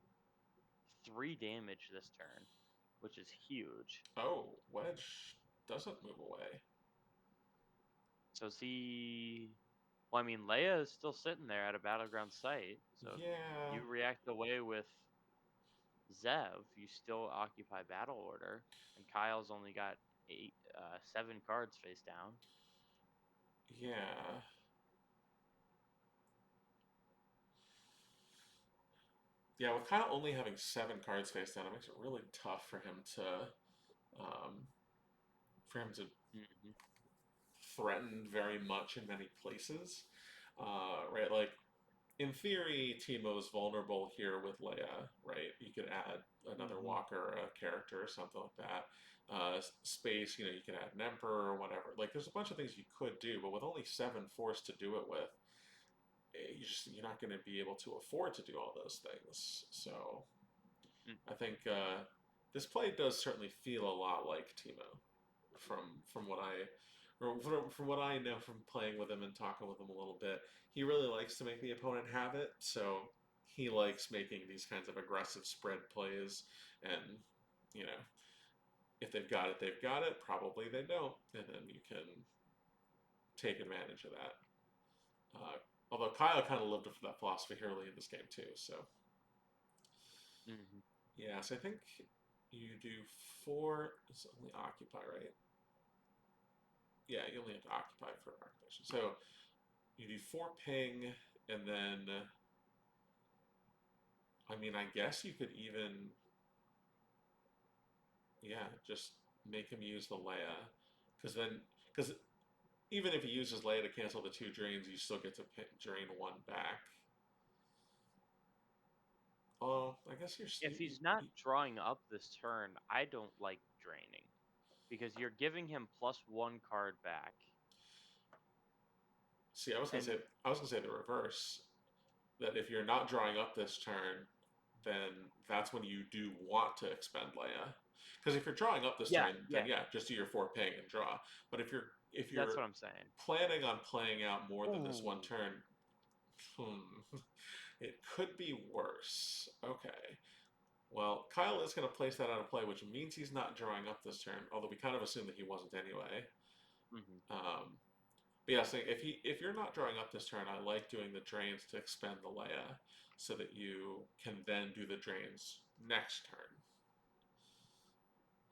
3 damage this turn, which is huge. Oh, Wedge doesn't move away. So is he? Well, I mean, Leia is still sitting there at a battleground site. So if Yeah, you react away with Zev, you still occupy battle order, and Kyle's only got 7 cards face down. yeah. Yeah, with Kyle only having 7 cards face down, it makes it really tough um, for him to Mm-hmm. threaten very much in many places. Right, like in theory, Teemo's vulnerable here with Leia, right? You could add another Mm-hmm. walker, a character, or something like that. Space, you could add an emperor or whatever. Like, there's a bunch of things you could do, but with only 7 force to do it with, you're not going to be able to afford to do all those things. So I think this play does certainly feel a lot like Teemo from what I from what I know from playing with him and talking with him a little bit. He really likes to make the opponent have it, so he likes making these kinds of aggressive spread plays. And you know, if they've got it, they've got it. Probably they don't, and then you can take advantage of that. Uh, Although Kyle kind of lived up to that philosophy early in this game too. So Mm-hmm. yeah, so I think you do 4. It's only occupy, right? Yeah, you only have to occupy for occupation. So you do 4 ping, and then I mean, I guess you could even, yeah, just make him use the Leia, because even if he uses Leia to cancel the 2 drains, you still get to drain 1 back. Oh, I guess If he's not drawing up this turn, I don't like draining because you're giving him +1 card back. see. And I was gonna say the reverse. That if you're not drawing up this turn, then that's when you do want to expend Leia. Because if you're drawing up this yeah, turn, then yeah, yeah, just do your 4 ping and draw. But if that's you're what I'm saying. planning on playing out more than this one Ooh. turn, it could be worse. Okay. Well, Kyle is going to place that out of play, which means he's not drawing up this turn, although we kind of assumed that he wasn't anyway. Mm-hmm. Um, but yeah, so if you're not drawing up this turn, I like doing the drains to expend the Leia, so that you can then do the drains next turn.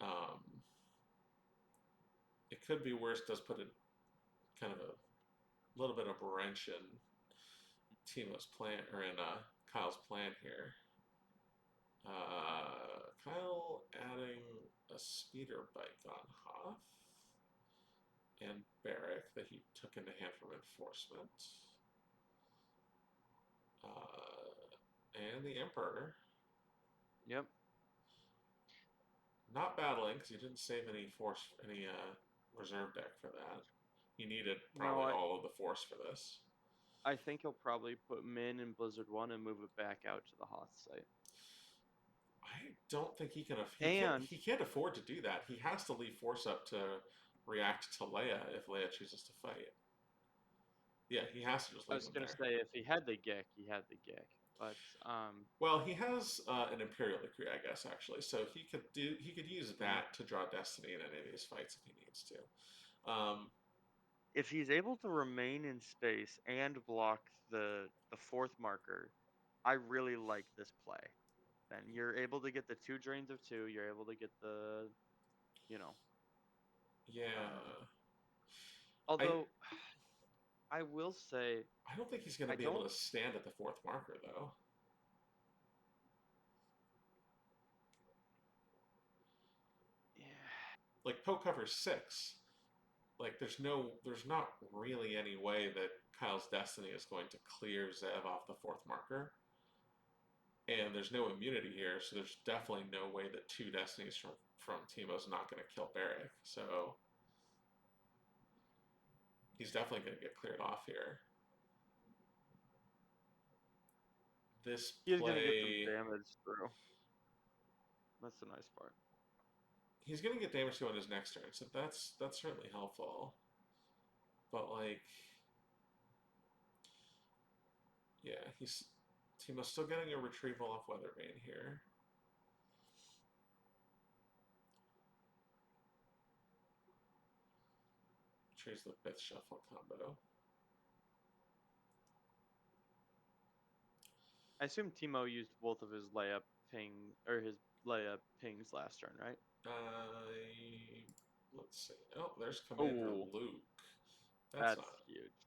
Um, it could be worse. Does put a kind of a little bit of a wrench in Timo's plan or in Kyle's plan here. Kyle adding a speeder bike on Hoth and Barrack that he took into hand from enforcement. And the Emperor. Yep. Not battling because he didn't save any reserve deck for that. He needed No, probably all of the force for this. I think he'll probably put Min in Blizzard 1 and move it back out to the Hoth site. I don't think he can. And He can't afford to do that. He has to leave force up to react to Leia if Leia chooses to fight. Yeah, he has to just I leave was him gonna there. say if he had the Gek, he had the Gek. But Well, he has an Imperial Decree, I guess, actually. So he could use yeah. that to draw Destiny in any of these fights if he needs to. If he's able to remain in space and block the 4th marker, I really like this play. Then you're able to get the 2 drains of 2. You're able to get the, you know, um, Yeah, I although I will say I don't think he's going to I be able don't. to stand at the 4th marker though. Yeah. Like Poe covers 6. Like there's not really any way that Kyle's Destiny is going to clear Zev off the 4th marker. And there's no immunity here, so there's definitely no way that 2 Destinies from Teemo's not going to kill Barrack. So he's definitely going to get cleared off here. This He's gonna get some play, damage through. That's the nice part. he's going to get damage to on his next turn, so that's certainly helpful. But like, yeah, Teemo's still getting a retrieval off Weatherbane here. choose the fifth shuffle combo. I assume Timo used both of his layup pings last turn, right? Let's see. Oh, there's Commander Oh, Luke. That's that's not. huge.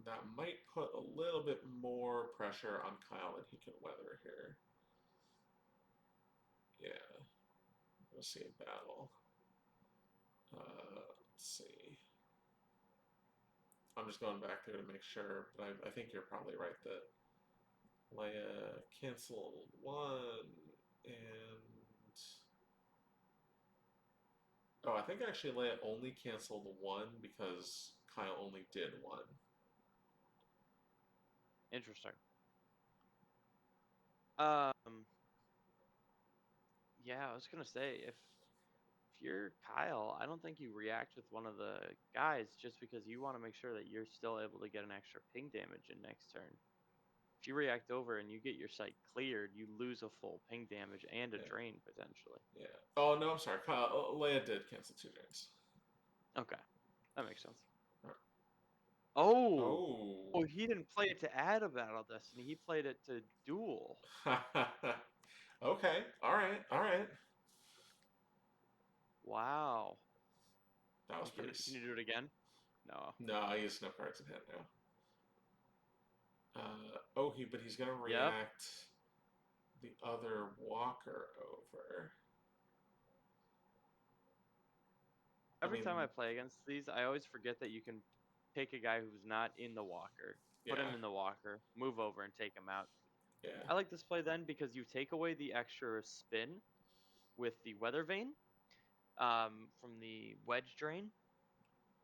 That might put a little bit more pressure on Kyle than he can weather here. Yeah. We'll see a battle. Let's see. I'm just going back there to make sure, but I think you're probably right that Leia canceled one, and oh, I think actually Leia only canceled one because Kyle only did one. Interesting. Yeah, I was gonna say if you're Kyle, I don't think you react with one of the guys just because you want to make sure that you're still able to get an extra ping damage in next turn. If you react over and you get your site cleared, you lose a full ping damage and a Yeah. drain potentially. Yeah. Oh no, I'm sorry. Kyle, Leia did cancel 2 drains. Okay, that makes sense. Right. Oh, Oh. oh, he didn't play it to add a Battle Destiny. He played it to duel. Okay. All right. All right. Wow. That was pretty. Can you do it again? No. No, I use no cards in hand now. But he's gonna Yep. react the other Walker over. I Every mean, time I play against these, I always forget that you can take a guy who's not in the walker, put him yeah, in the walker, move over, and take him out. yeah, I like this play then because you take away the extra spin with the weather vane from the wedge drain,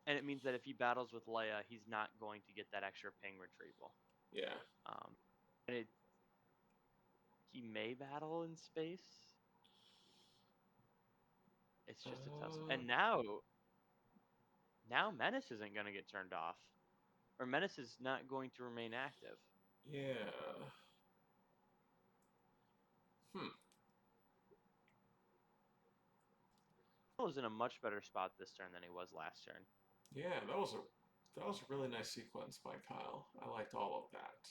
and it means that if he battles with Leia, he's not going to get that extra ping retrieval. yeah. And he may battle in space. It's just a tough. Uh, And now Menace isn't going to get turned off, or Menace is not going to remain active. yeah. Hmm. Was in a much better spot this turn than he was last turn. Yeah, that was a really nice sequence by Kyle. I liked all of that.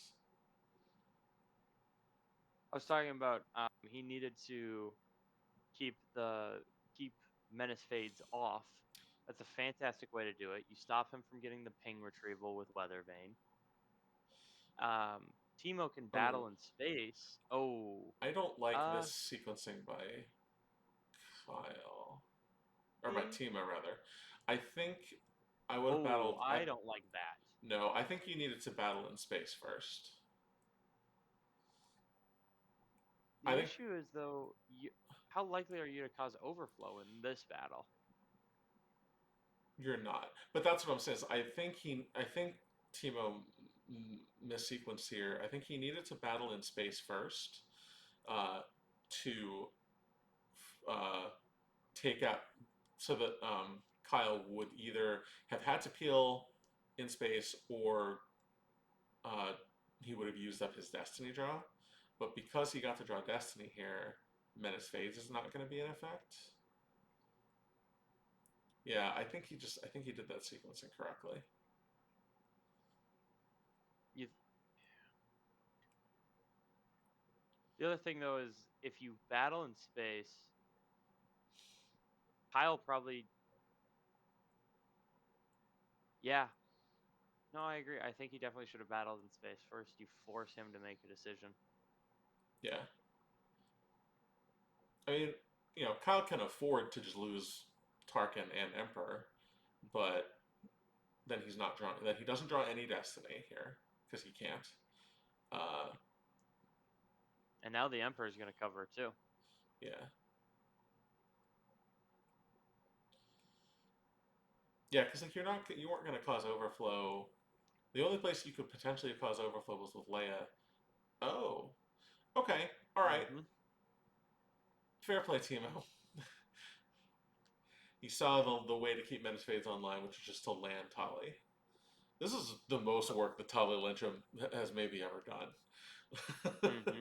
I was talking about he needed to keep keep Menace Fades off. That's a fantastic way to do it. You stop him from getting the ping retrieval with Weather Vane. Timo can Oh, battle in space. Oh, I don't like uh, this sequencing by Kyle or by see, Timo rather. I think I would have oh, battled. I don't like that. No, I think you needed to battle in space first. I The think issue is though, how likely are you to cause overflow in this battle? you're not, but that's what I'm saying. Is I think Timo missequenced here. I think he needed to battle in space first uh, to uh, take out, so that Kyle would either have had to peel in space or uh, he would have used up his destiny draw. But because he got to draw destiny here, Menace Phase is not going to be in effect. Yeah, I think he did that sequence incorrectly. You, the other thing though is if you battle in space, Kyle probably, yeah. No, I agree. I think he definitely should have battled in space first. You force him to make a decision. Yeah, I mean, Kyle can afford to just lose Tarkin and Emperor, but then he's not drawing. Then he doesn't draw any destiny here because he can't. Uh, And now the Emperor is going to cover it too. yeah, yeah, because like you weren't going to cause overflow. The only place you could potentially cause overflow was with Leia. Oh, okay, all right, Mm-hmm. fair play, Timo. He saw the way to keep Menace Fades online, which is just to land Tali. This is the most work that Tali Lyncham has maybe ever done. Mm-hmm.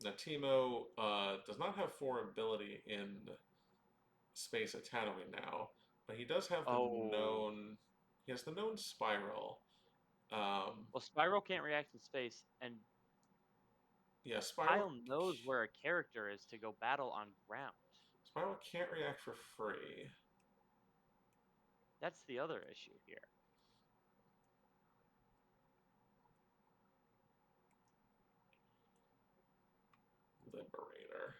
Now, Timo does not have 4 ability in space at Tatooine now, but he does have the Oh, known. He has the known spiral. Um, well, Spiral can't react in space, and yeah, Kyle knows where a character is to go battle on ground. Spiral can't react for free. That's the other issue here. Liberator.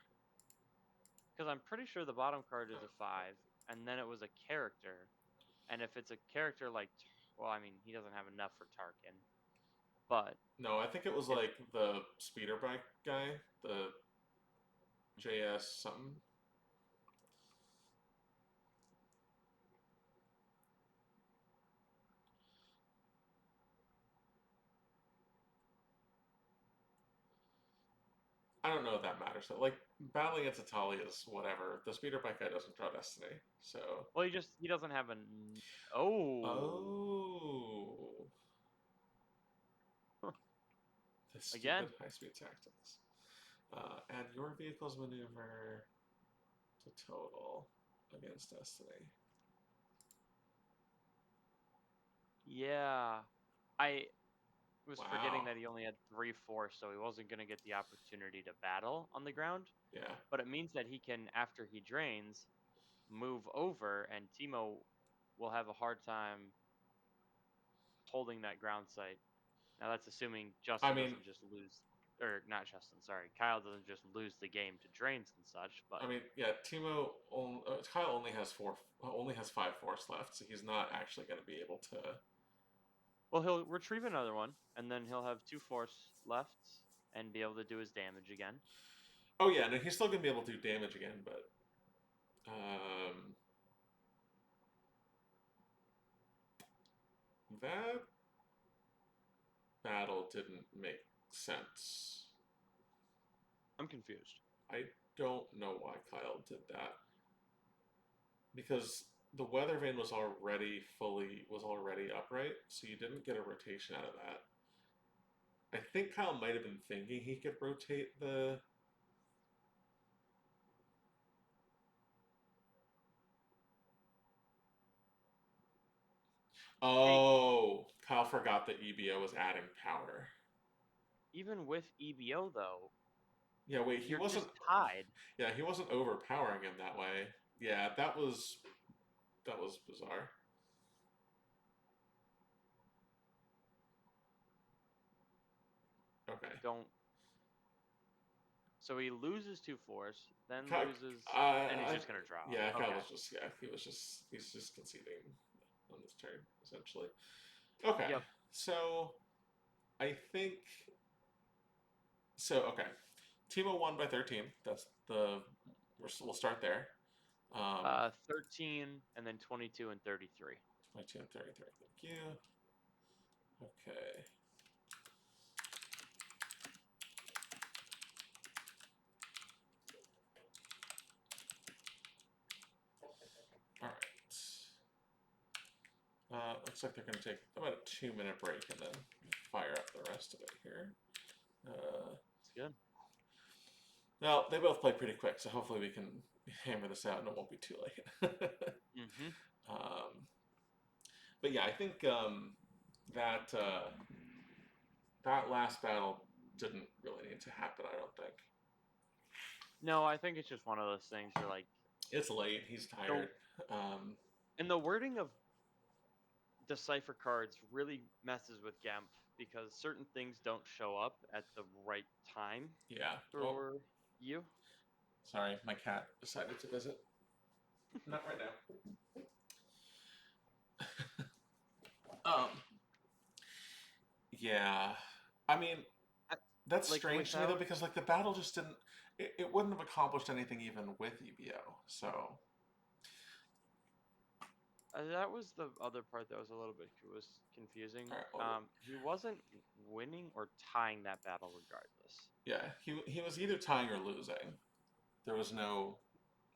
Because I'm pretty sure the bottom card is a 5, and then it was a character. And if it's a character like, well, I mean, he doesn't have enough for Tarkin. But No, I think it was if like the speeder bike guy, the JS something. I don't know if that matters. Like battling against Atali is whatever. The speeder bike guy doesn't draw Destiny, so. well, he doesn't have an. Oh, Oh, the again. stupid high-speed tactics. Add your vehicle's maneuver to total against Destiny. Yeah, I was forgetting Wow. that he only had 3 force, so he wasn't going to get the opportunity to battle on the ground. Yeah. But it means that he can, after he drains, move over, and Timo will have a hard time holding that ground site. Now that's assuming I Justin mean, doesn't just lose, or not Justin, sorry, Kyle doesn't just lose the game to drains and such. But yeah. Kyle only has 5 force left, so he's not actually going to be able to. well, he'll retrieve another one, and then he'll have 2 force left and be able to do his damage again. Oh yeah, no, he's still going to be able to do damage again, but that battle didn't make sense. I'm confused. I don't know why Kyle did that because the weather vane was already upright, so you didn't get a rotation out of that. I think Kyle might have been thinking he could rotate the. Hey, Oh, Kyle forgot that EBO was adding power. even with EBO though, Yeah, wait, he you're wasn't. just tied. Yeah, he wasn't overpowering him that way. Yeah, that was bizarre. Okay. Don't. So he loses 2 force, then Kyle, loses, and he's just gonna draw. yeah, Kyle Okay. was just he's just conceding on this turn essentially. Okay, Yep. so I think so. Okay, Timo won by 13. We'll start there. 13, and then 22 and 33. 22 and 33. Thank you. Okay. All right. Looks like they're going to take about a 2-minute break and then fire up the rest of it here. It's good. Well, they both play pretty quick, so hopefully we can hammer this out and it won't be too late. Mm-hmm. But yeah, I think that that last battle didn't really need to happen. I don't think No, I think it's just one of those things where like it's late. He's the tired. Um, and the wording of decipher cards really messes with GAMP because certain things don't show up at the right time yeah. Oh, for you. sorry, my cat decided to visit. Not right now. Um, yeah. I mean, I- that's Like strange to me though without because like the battle just didn't. It wouldn't have accomplished anything even with EBO. So that was the other part that was a little bit was confusing. all right. Well, He wasn't winning or tying that battle regardless. yeah, he was either tying or losing. There was no.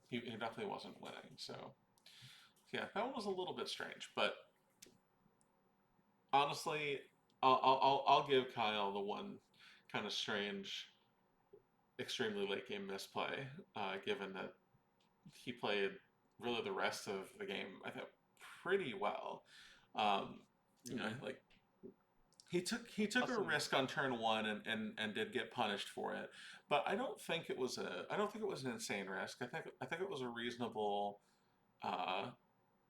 He definitely wasn't winning. So yeah, that one was a little bit strange, but honestly, I'll give Kyle the one kind of strange, extremely late game misplay, given that he played really the rest of the game, I thought pretty well. Um, you know, Mm-hmm. like he took a Awesome. risk on turn one and did get punished for it, but I don't think it was an insane risk. I think it was a reasonable uh,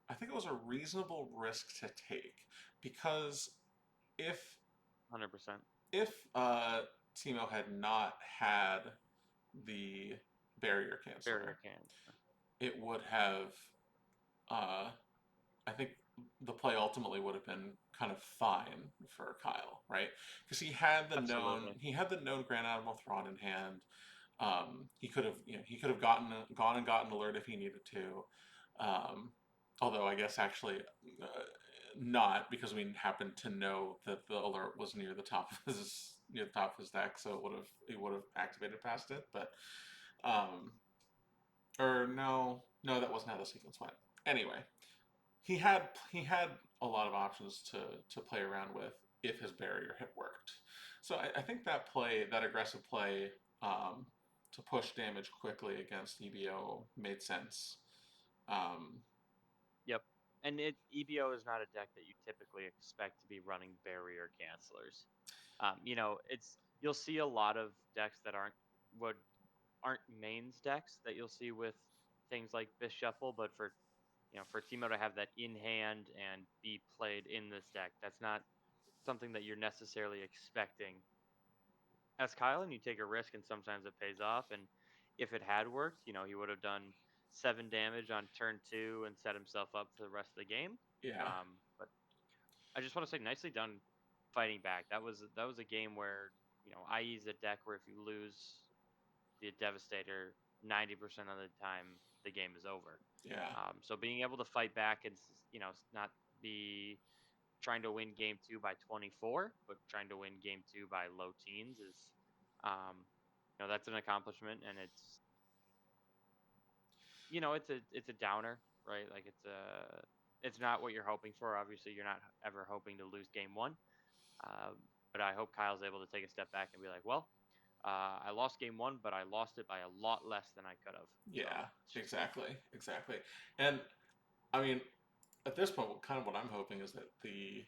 I think it was a reasonable risk to take because if 100%. if Timo had not had the barrier canceller, Barrier can. it would have uh, I think the play ultimately would have been kind of fine for Kyle, right? Because Absolutely. he had the known Grand Admiral Thrawn in hand. He could have he could have gone and gotten alert if he needed to. Um, although I guess actually not because we happened to know that the alert was near the top of his deck, so it would have activated past it. But um, or no, that wasn't how the sequence went. Anyway, he had a lot of options to play around with if his barrier had worked. So I think that aggressive play, um, to push damage quickly against EBO made sense. Um, Yep. And EBO is not a deck that you typically expect to be running barrier cancelers. It's you'll see a lot of decks that what aren't mains decks that you'll see with things like Bishuffle, but for Timo to have that in hand and be played in this deck, that's not something that you're necessarily expecting as Kyle, and you take a risk, and sometimes it pays off. And if it had worked, he would have done 7 damage on turn 2 and set himself up for the rest of the game. yeah, But I just want to say, nicely done fighting back. That was a game where IE's a deck where if you lose the Devastator 90% of the time, the game is over. yeah, So being able to fight back and not be trying to win game 2 by 24, but trying to win game 2 by low teens is, um, that's an accomplishment, and it's a downer, right? Like it's not what you're hoping for. Obviously, you're not ever hoping to lose game 1. Um, but I hope Kyle's able to take a step back and be like, well, I lost game 1, but I lost it by a lot less than I could have. So yeah, it's just exactly. And I mean, at this point, kind of what I'm hoping is that the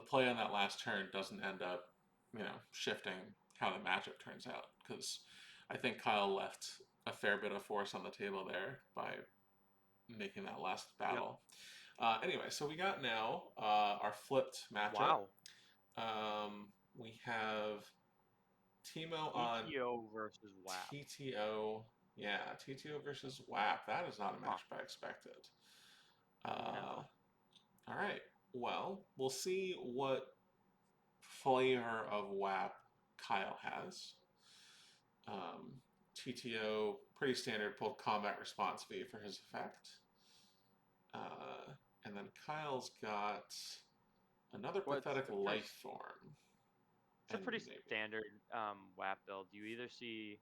play on that last turn doesn't end up, shifting how the matchup turns out. Because I think Kyle left a fair bit of force on the table there by making that last yep. battle. Anyway, so we got now our flipped matchup. Wow. We have Timo on TTO versus WHAP. TTO. Yeah, TTO versus WAP. That is not a Huh. matchup I expected. No. All right. Well, we'll see what flavor of WAP Kyle has. TTO, pretty standard, pulled combat response V for his effect. And then Kyle's got another What's pathetic pretty life form. It's a And pretty maybe. standard WAP build. You either see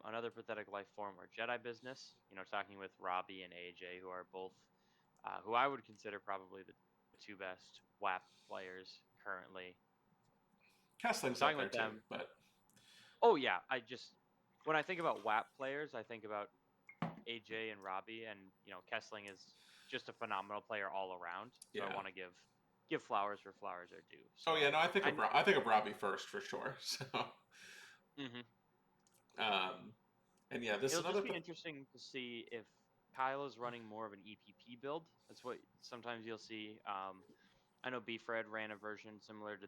another pathetic life form or Jedi business. Talking with Robbie and AJ, who are both who I would consider probably the two best WAP players currently. Kessling's up Talking there with too, them. but Oh yeah, when I think about WAP players, I think about AJ and Robbie, and Kessling is just a phenomenal player all around. So I yeah. want to give flowers where flowers are due. Oh So yeah, no, I. I think of Robbie first for sure. So, Mhm. um, and yeah, this is It'll another. just be interesting to see if Kyle is running more of an EPP build. That's what sometimes you'll see. I know B Fred ran a version similar to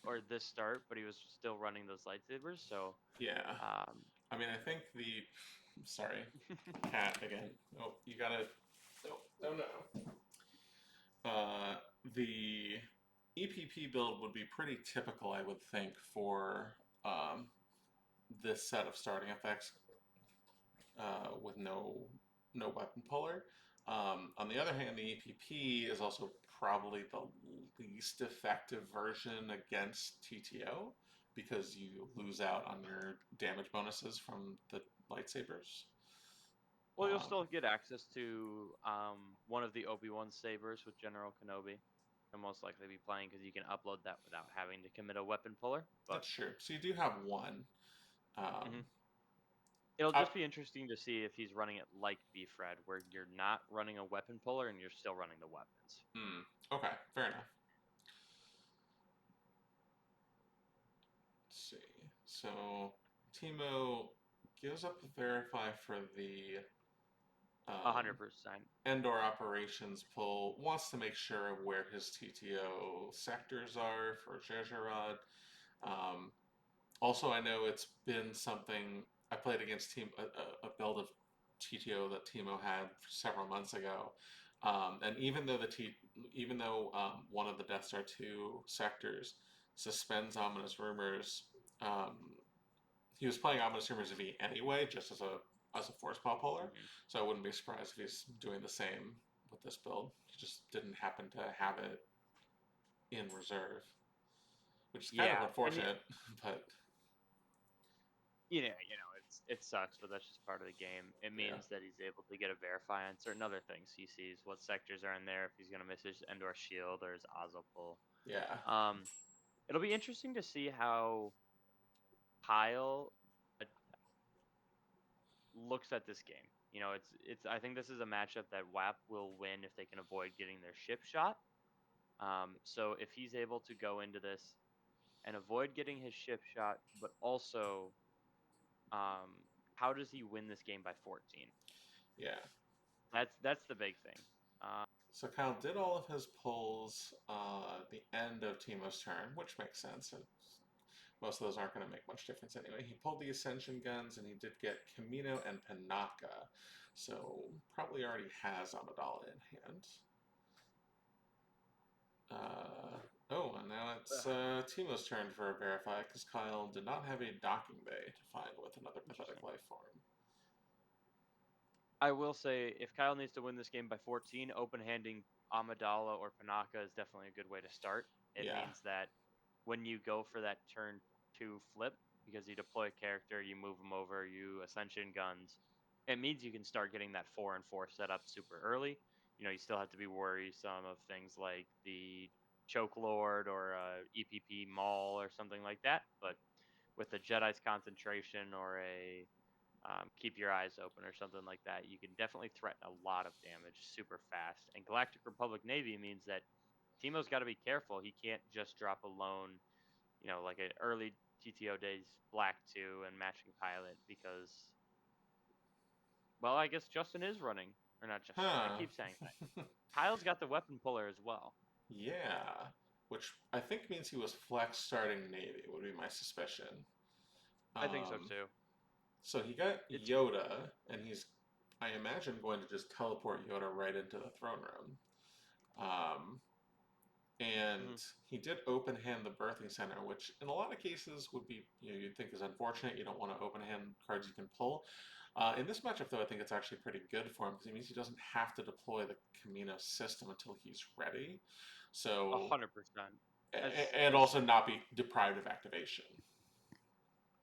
or this start, but he was still running those lightsabers. So Yeah, um, I mean, I think the. Sorry, cat again. Oh, you gotta. No, no, no. The EPP build would be pretty typical, I would think, for um, this set of starting effects with no weapon puller. On the other hand, the EPP is also probably the least effective version against TTO because you lose out on your damage bonuses from the lightsabers. well, you'll Um, still get access to one of the Obi-Wan sabers with General Kenobi. You'll most likely be playing because you can upload that without having to commit a weapon puller. But that's true. So you do have one. Um, mhm. It'll I, just be interesting to see if he's running it like Beefred, where you're not running a weapon puller and you're still running the weapons. okay, fair enough. Let's see. So Timo gives up the verify for the um, 100%. Endor operations pull, wants to make sure where his TTO sectors are for Zhezherod. Um, Also, I know it's been something I played against a build of TTO that Timo had several months ago, and even though one of the Death Star 2 sectors suspends Ominous Rumors, um, he was playing Ominous Rumors V anyway, just as a force pop puller. Hmm. So I wouldn't be surprised if he's doing the same with this build. He just didn't happen to have it in reserve, which is kind of Yeah, and unfortunate, but it sucks, but that's just part of the game. It yeah. means that he's able to get a verify on certain other things. He sees what sectors are in there, if he's gonna miss his Endor shield or his Ozzel pull. Yeah. Um, it'll be interesting to see how Kyle uh, looks at this game. It's. I think this is a matchup that WAP will win if they can avoid getting their ship shot. So if he's able to go into this and avoid getting his ship shot, but also, um, how does he win this game by 14? Yeah. That's the big thing. Uh, So Kyle did all of his pulls at the end of Timo's turn, which makes sense. Most of those aren't going to make much difference anyway. He pulled the Ascension guns, and he did get Camino and Panaka, so probably already has Amidala in hand. Oh, and now it's Timo's turn for a verify, because Kyle did not have a docking bay to find with another pathetic Interesting. life form. I will say, if Kyle needs to win this game by 14, open-handing Amidala or Panaka is definitely a good way to start. It Yeah, means that when you go for that turn 2 flip, because you deploy a character, you move them over, you Ascension guns, it means you can start getting that 4 and 4 set up super early. You still have to be worrisome of things like the Choke Lord or EPP Maul or something like that. But with the Jedi's concentration or a keep your eyes open or something like that, you can definitely threaten a lot of damage super fast. And Galactic Republic Navy means that Timo's got to be careful. He can't just drop a lone, like an early TTO days Black 2 and matching pilot because, well, I guess Justin is running. Or not Justin. I huh. keep saying that. Kyle's got the weapon puller as well. Yeah, which I think means he was flex starting Navy, would be my suspicion. I think so Um, too. so he got It's Yoda, and he's, I imagine, going to just teleport Yoda right into the throne room. Um, mhm. and he did open hand the birthing center, which in a lot of cases would be, you'd think is unfortunate. You don't want to open hand cards you can pull. In this matchup, though, I think it's actually pretty good for him because it means he doesn't have to deploy the Camino system until he's ready. So 100%. and As also not be deprived of activation.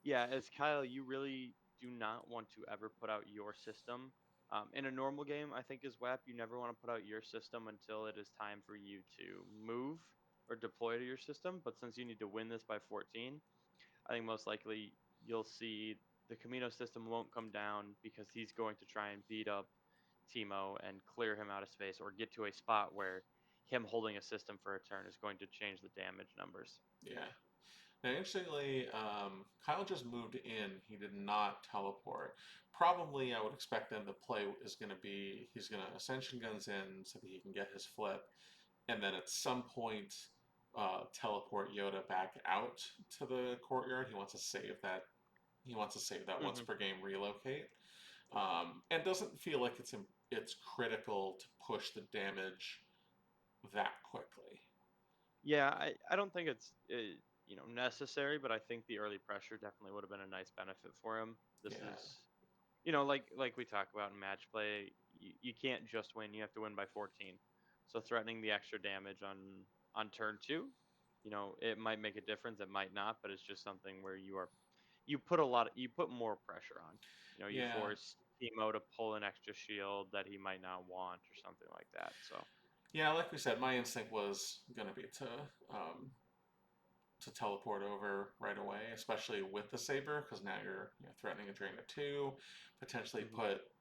Yeah, as Kyle, you really do not want to ever put out your system. In a normal game, I think as WAP, you never want to put out your system until it is time for you to move or deploy to your system. But since you need to win this by 14, I think most likely you'll see the Camino system won't come down because he's going to try and beat up Timo and clear him out of space or get to a spot where him holding a system for a turn is going to change the damage numbers. Yeah. Now, interestingly, Kyle just moved in. He did not teleport. Probably, I would expect then the play is going to be he's going to Ascension Guns in so that he can get his flip, and then at some point teleport Yoda back out to the courtyard. He wants to save that. He wants to save that once Hmm. per game relocate, and doesn't feel like it's critical to push the damage that quickly. Yeah, I don't think it's necessary, but I think the early pressure definitely would have been a nice benefit for him. This Yeah, is like we talk about in match play, you can't just win; you have to win by 14. So threatening the extra damage on turn 2, it might make a difference, it might not, but it's just something where you put more pressure on. You yeah. force Timo to pull an extra shield that he might not want or something like that. So Yeah, like we said, my instinct was gonna be to teleport over right away, especially with the saber, because now you're threatening a drain of 2. Potentially Hmm. put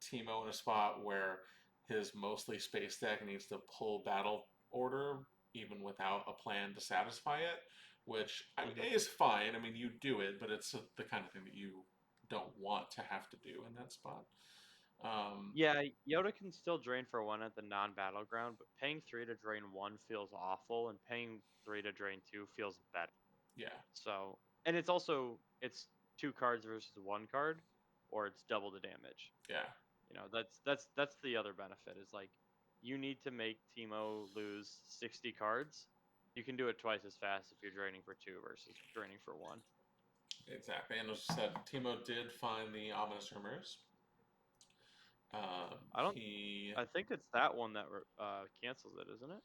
Teemo in a spot where his mostly space deck needs to pull battle order even without a plan to satisfy it, which Hmm. is fine. I mean, you do it, but it's the kind of thing that you don't want to have to do in that spot. Yeah, Yoda can still drain for 1 at the non-battleground, but paying 3 to drain 1 feels awful, and paying 3 to drain 2 feels better. yeah, So, and it's 2 cards versus 1 card, or it's double the damage. yeah, That's the other benefit is like you need to make Teemo lose 60 cards. You can do it twice as fast if you're draining for 2 versus draining for 1. exactly. And as I said, Teemo did find the ominous rumors. I don't. He I think it's that one that cancels it, isn't it?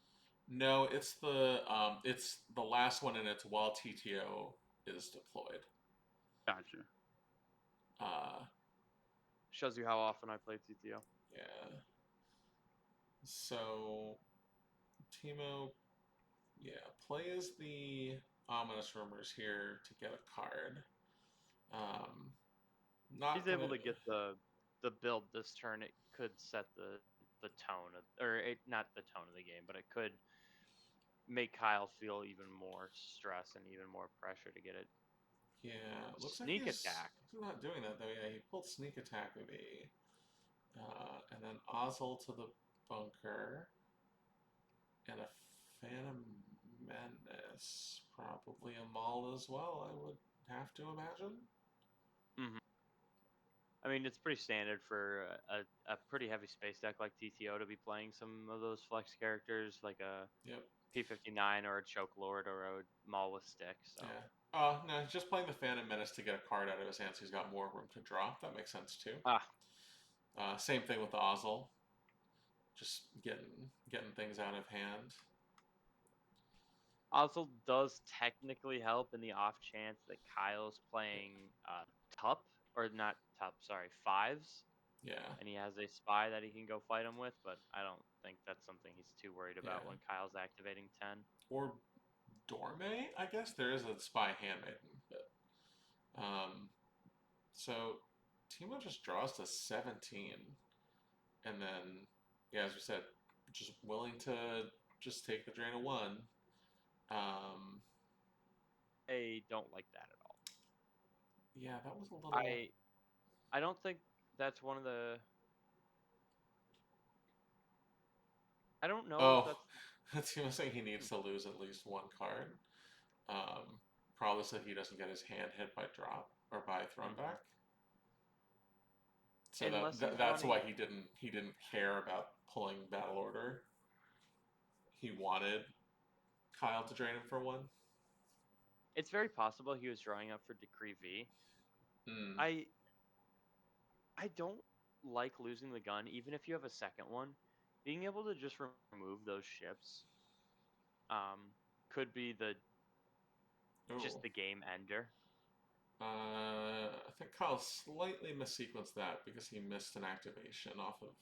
No, it's the last one, and it's while TTO is deployed. Gotcha. Uh, Shows you how often I play TTO. yeah. So Timo, yeah, plays the ominous rumors here to get a card. Um, He's not able gonna. to get the build this turn. It could set the tone of, or not the tone of the game, but it could make Kyle feel even more stress and even more pressure to get it. Yeah, looks like Sneak attack. he's not doing that though. Yeah, he pulled sneak attack with and then Ozzel to the bunker, and a Phantom Menace, probably a Maul as well. I would have to imagine. Hmm. I mean, it's pretty standard for a pretty heavy space deck like TTO to be playing some of those flex characters, like a Yep. P59 or a Choke Lord or a Maul with stick. So, Yeah. Oh no, he's just playing the Phantom Menace to get a card out of his hand, so he's got more room to draw. That makes sense too. ah, Same thing with the Ozzel, just getting things out of hand. also does technically help in the off chance that Kyle's playing Tup, or not Tup, sorry, fives, Yeah, and he has a spy that he can go fight him with, but I don't think that's something he's too worried about yeah. when Kyle's activating 10. Or Dorme, I guess there is a Spy Handmaiden, but so Timo just draws to 17, and then yeah, as we said, just willing to just take the drain of 1. Um, I don't like that at all. yeah, that was a little. I I don't think that's one of the. I don't know if Oh, that's. Timo saying he Hmm. needs to lose at least 1 card. Um, Probably so he doesn't get his hand hit by drop or by thrown Hmm. back. So Unless he's that's why running. he didn't care about pulling battle order. He wanted Kyle to drain him for 1. It's very possible he was drawing up for Decree V. Hmm. I I don't like losing the gun, even if you have a second one. Being able to just remove those ships, could be the just Oh. the game ender. I think Kyle slightly missequenced that because he missed an activation off of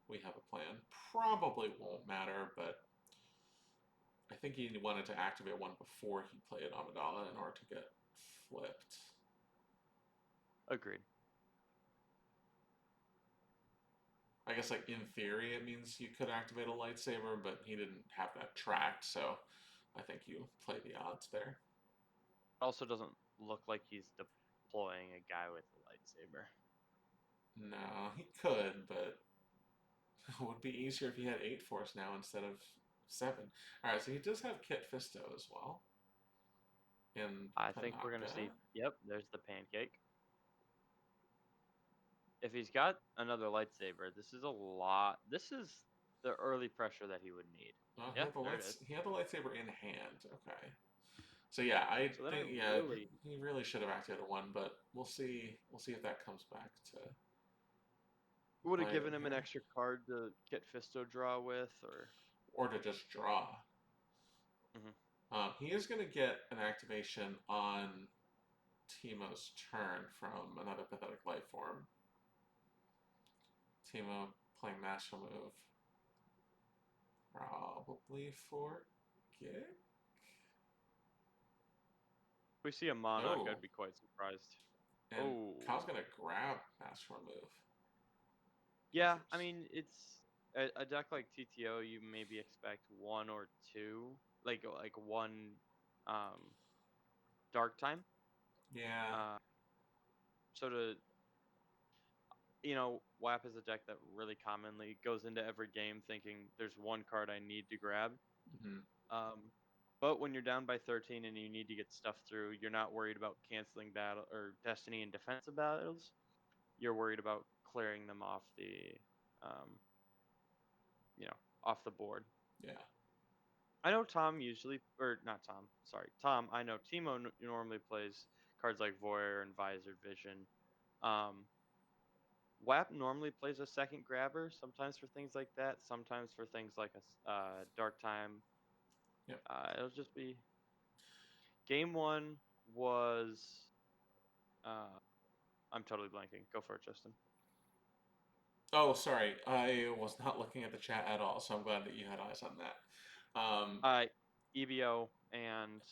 We Have a Plan. Probably won't matter, but I think he wanted to activate 1 before he played Amidala in order to get flipped. Agreed. I guess, like, in theory, it means you could activate a lightsaber, but he didn't have that tracked, so I think you play the odds there. Also doesn't look like he's deploying a guy with a lightsaber. No, he could, but it would be easier if he had 8 Force now instead of 7. Alright, so he does have Kit Fisto as well in I think we're gonna see. Panaka. Yep, there's the pancake. If he's got another lightsaber, this is a lot. This is the early pressure that he would need. Oh, Yeah, there it is. he had the lightsaber in hand. Okay. So yeah, I So then I think yeah, really, he really should have activated 1, but we'll see. We'll see if that comes back to would have bite him given him an here, extra card to get Fisto draw with, or. or to just draw. Mhm. He is going to get an activation on Teemo's turn from another pathetic life form. Teemo playing Master Move, probably for Gig. we see a Monarch, Oh, I'd be quite surprised. and Oh, Kyle's gonna grab Master Remove. yeah. I Features. mean, it's a deck like TTO. You maybe expect one or two, like one, um, Dark Time. Yeah. Uh, so to WAP is a deck that really commonly goes into every game thinking there's one card I need to grab. Hmm. Um, but when you're down by 13 and you need to get stuff through, you're not worried about canceling battle or destiny and defensive battles. You're worried about clearing them off um, off the board. Yeah. I know Tom usually, or not Tom, sorry, Tom. I know Timo normally plays cards like Voyeur and Visor Vision. Um, WAP normally plays a second grabber, sometimes for things like that, sometimes for things like Dark Time. Yep. It'll just be game one was. Uh, I'm totally blanking. Go for it, Justin. Oh, sorry. I was not looking at the chat at all, so I'm glad that you had eyes on that. Uh, EBO and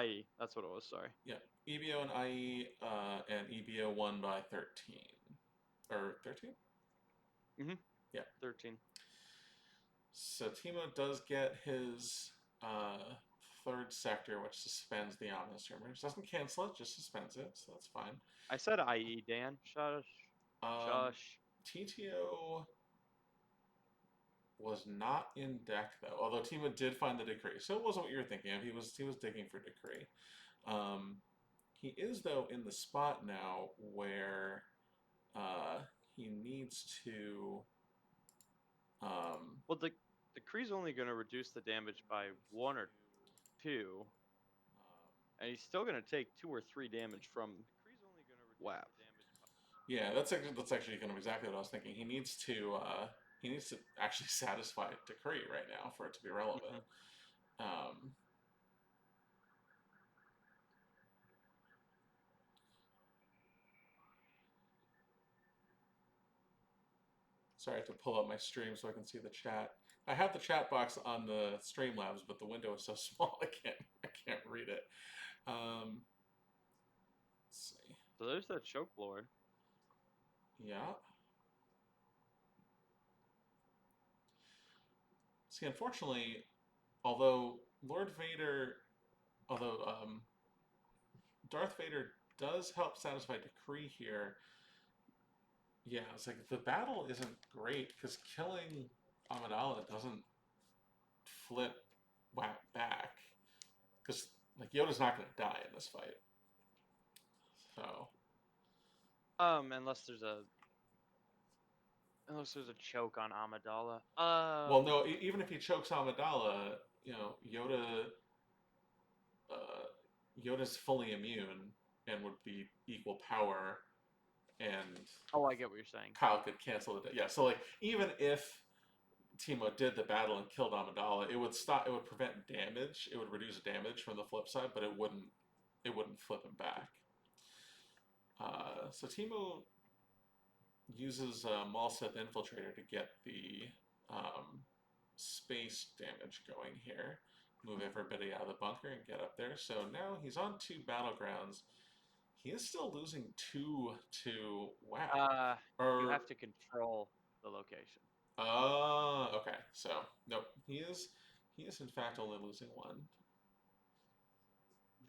IE. That's what it was. Sorry. Yeah. EBO and IE, and EBO won by 13. Or 13? Mhm. Yeah. 13. So Timo does get his third sector, which suspends the ominous rumors. Doesn't cancel it, just suspends it, so that's fine. I said IE, Dan. Shush. Um, Shush. TTO was not in deck though, although Timo did find the decree, so it wasn't what you were thinking of. He was digging for decree. Um, he is though in the spot now where uh, he needs to. Um, Well, the Kree's only going to reduce the damage by one or two, and he's still going to take 2 or 3 damage from WAP. Yeah, that's actually kind of exactly what I was thinking. He needs to actually satisfy decree right now for it to be relevant. Mhm. Um, sorry, I have to pull up my stream so I can see the chat. I have the chat box on the Streamlabs, but the window is so small I can't read it. Um, let's see. So there's that choke lord. Yeah. See, unfortunately, although Lord Vader, although Darth Vader does help satisfy decree here. Yeah, it's like the battle isn't great because killing Amidala doesn't flip WAP back because like Yoda's not going to die in this fight. So Unless there's a choke on Amidala. well, no, even if he chokes Amidala, Yoda, uh, Yoda's fully immune and would be equal power, and Oh, I get what you're saying. Kyle could cancel it. Yeah, so like even if Timo did the battle and killed Amidala, it would stop. It would prevent damage. It would reduce damage from the flip side, but it wouldn't. It wouldn't flip him back. So Timo uses Malseth Infiltrator to get the space damage going here. Move everybody out of the bunker and get up there. So now he's on 2 battlegrounds. He is still losing 2 to WAP. You Or have to control the location. okay. So nope. He is in fact only losing 1.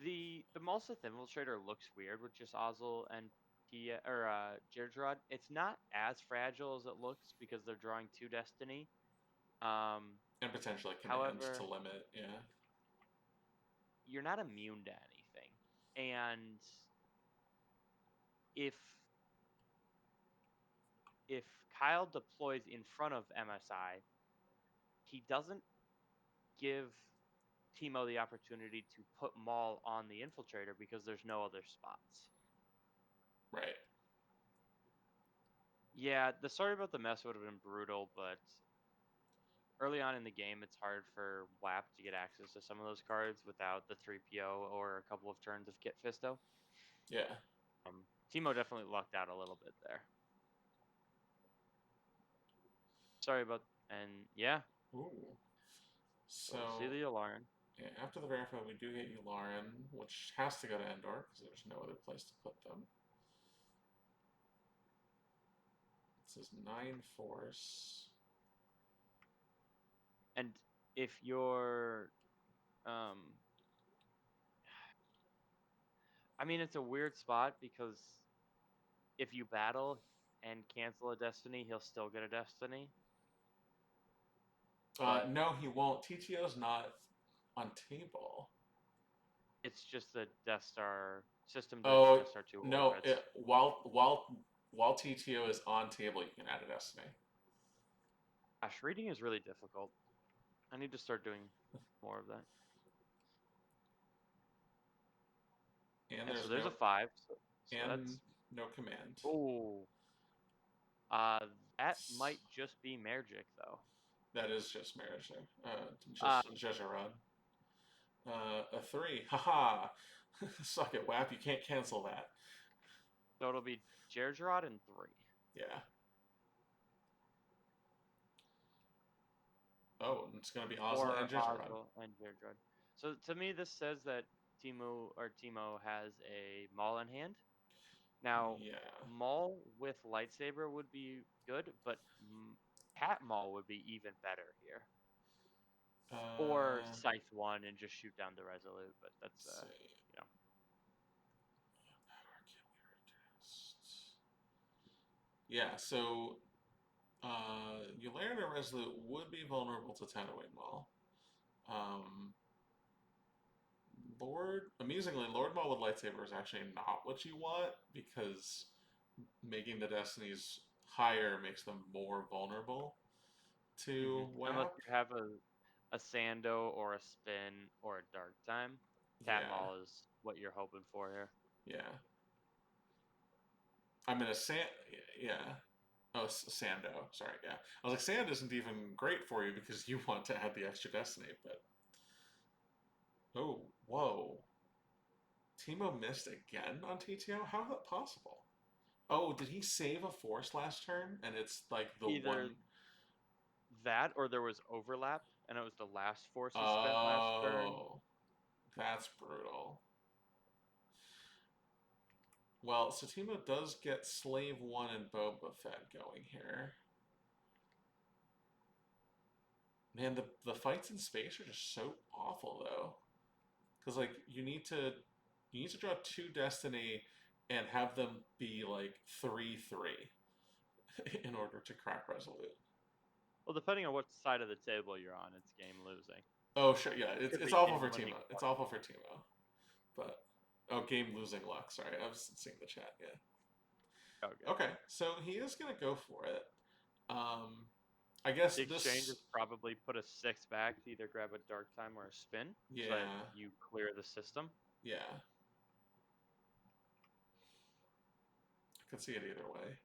The Malsith Infiltrator looks weird with just Ozzel and Jirdrad. It's not as fragile as it looks because they're drawing 2 Destiny. Um, And potentially commands to However, limit, yeah. you're not immune to anything. And if if Kyle deploys in front of MSI, he doesn't give Timo the opportunity to put Maul on the Infiltrator because there's no other spots. Right. Yeah, the story about the mess would have been brutal, but early on in the game, it's hard for WAP to get access to some of those cards without the 3PO or a couple of turns of Kit Fisto. Yeah. Timo definitely lucked out a little bit there. Sorry about, and yeah, Ooh. so see So the alarm. Yeah, after the verify, we do get Yularen, which has to go to Endor because there's no other place to put them. This is 9 force. And if you're, I mean, it's a weird spot because if you battle and cancel a destiny, he'll still get a destiny. But No, he won't. TTO's not on table. it's just the Death Star system does Oh Death Star 2 no! orbits. While TTO is on table, you can add a destiny. Gosh, reading is really difficult. I need to start doing more of that. And Yeah, so there's there's no a 5. So and that's no command. oh, that might just be Magic though. That is just marriage. Uh, Just Jejerod. A 3. Haha. Suck it, WHAP. You can't cancel that. so it'll be Jerjerrod and 3. Yeah. Oh, it's gonna be Osla and Or Jejerod. Ozil and Jerjerrod. So to me, this says that Timo has a Maul in hand. Now, Yeah. Maul with lightsaber would be good, but Cat Maul would be even better here. Or Uh, Scythe 1 and just shoot down the Resolute, but that's let's see. you know. Power can we retest? Yeah. So, Yularen and Resolute would be vulnerable to Tenaway Maul. Um, amusingly, Lord Maul with lightsaber is actually not what you want because making the destinies higher makes them more vulnerable to Unless WAP. you have a Sando or a Spin or a Dark Time, Cat Yeah, Maul is what you're hoping for here. yeah. I'm in a sand. Yeah. Oh, Sando. Sorry, yeah. I was like, Sand isn't even great for you because you want to add the extra destiny, but oh, whoa. Timo missed again on TTO? How is that possible? Oh, did he save a force last turn? And it's like the Either one. that or there was overlap and it was the last force he spent last turn. Oh, that's brutal. Well, Satimo does get Slave 1 and Boba Fett going here. Man, the fights in space are just so awful though. Because like you need to draw 2 Destiny and have them be like 3/3 in order to crack Resolute. Well, depending on what side of the table you're on, it's game losing. Oh sure, yeah, It could it's be awful game for winning. Timo. It's awful for Timo. But oh, game losing luck. Sorry, I was seeing the chat. Yeah. Okay. Okay, so he is gonna go for it. I guess The exchange this. is probably put a 6 back to either grab a Dark Time or a Spin so that Yeah, you clear the system. yeah. I could see it either way.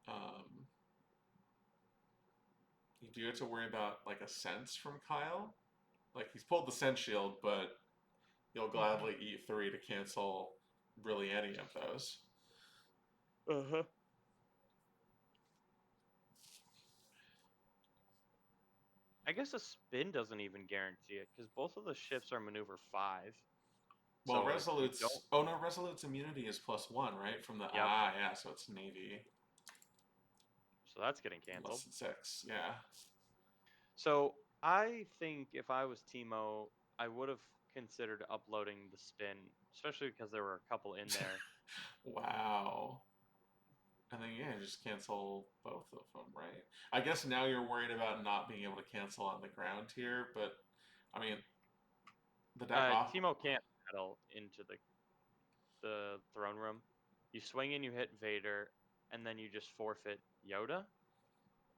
Um, you do have to worry about like a sense from Kyle. Like he's pulled the sense shield, but you'll gladly eat 3 to cancel really any of those. Uh-huh. I guess a Spin doesn't even guarantee it because both of the ships are maneuver 5. Well, So if you don't, Resolute's. Oh no, Resolute's immunity is +1, right? From the. yep. Ah, yeah, so it's Navy. So that's getting Less canceled. than 6. Yeah. So I think if I was Timo, I would have considered uploading the Spin, especially because there were a couple in there. Wow. And then, yeah, just cancel both of them, right? I guess now you're worried about not being able to cancel on the ground here, but I mean, the deck off. Timo can't battle into the throne room. You swing and you hit Vader, and then you just forfeit Yoda,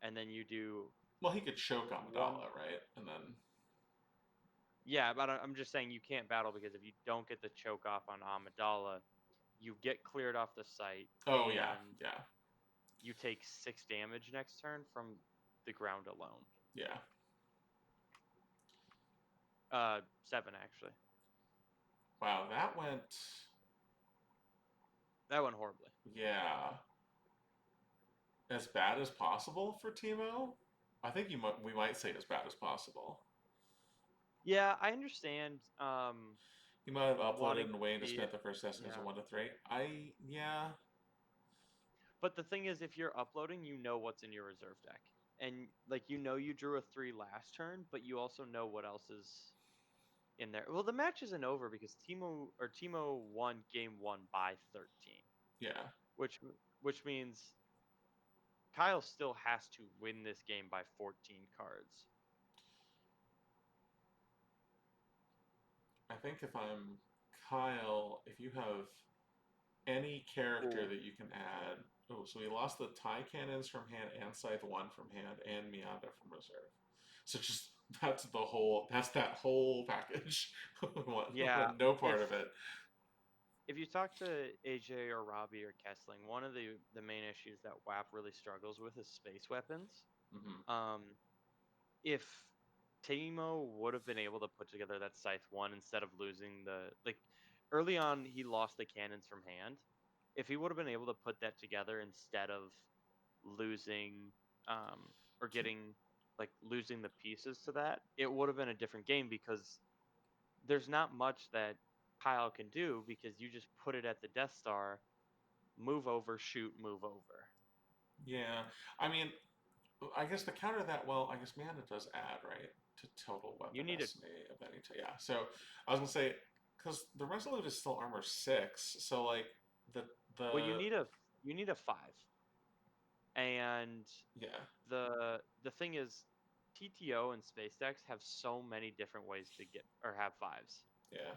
and then you do Well, he could choke one. Amidala, right? And then. Yeah, but I'm just saying you can't battle because if you don't get the choke off on Amidala, you get cleared off the site, Oh, yeah, and yeah, you take 6 damage next turn from the ground alone. yeah. 7 actually. Wow, that went. That went horribly. Yeah. As bad as possible for Timo? I think we might say as bad as possible. Yeah, I understand He might have uploaded wanting and to waiting to see spin it. at the first destination as a Yeah. 1 to 3. Yeah, But the thing is, if you're uploading, you know what's in your reserve deck. And like you drew a 3 last turn, but you also know what else is in there. Well, the match isn't over because Timo won game 1 by 13, yeah. which which means Kyle still has to win this game by 14 cards. I think if I'm Kyle, if you have any character Well, that you can add. Oh, so he lost the tie cannons from hand and scythe one from hand and Miata from reserve. So just that's that whole package. yeah, No part if of it. if you talk to AJ or Robbie or Kessling, one of the main issues that WAP really struggles with is space weapons. Hmm. Um, if Timo would have been able to put together that Scythe one instead of losing the like early on he lost the cannons from hand. If he would have been able to put that together instead of losing or getting like losing the pieces to that, it would have been a different game because there's not much that Kyle can do because you just put it at the Death Star, move over, shoot, move over. Yeah, I mean, I guess the counter to that, well, I guess Mana does add, right, to total You weapon need a destiny of any type. Yeah, so I was gonna say, because the Resolute is still armor 6, so like the well, the you need a 5. And yeah, the thing is, TTO and SpaceX have so many different ways to get or have 5s. yeah.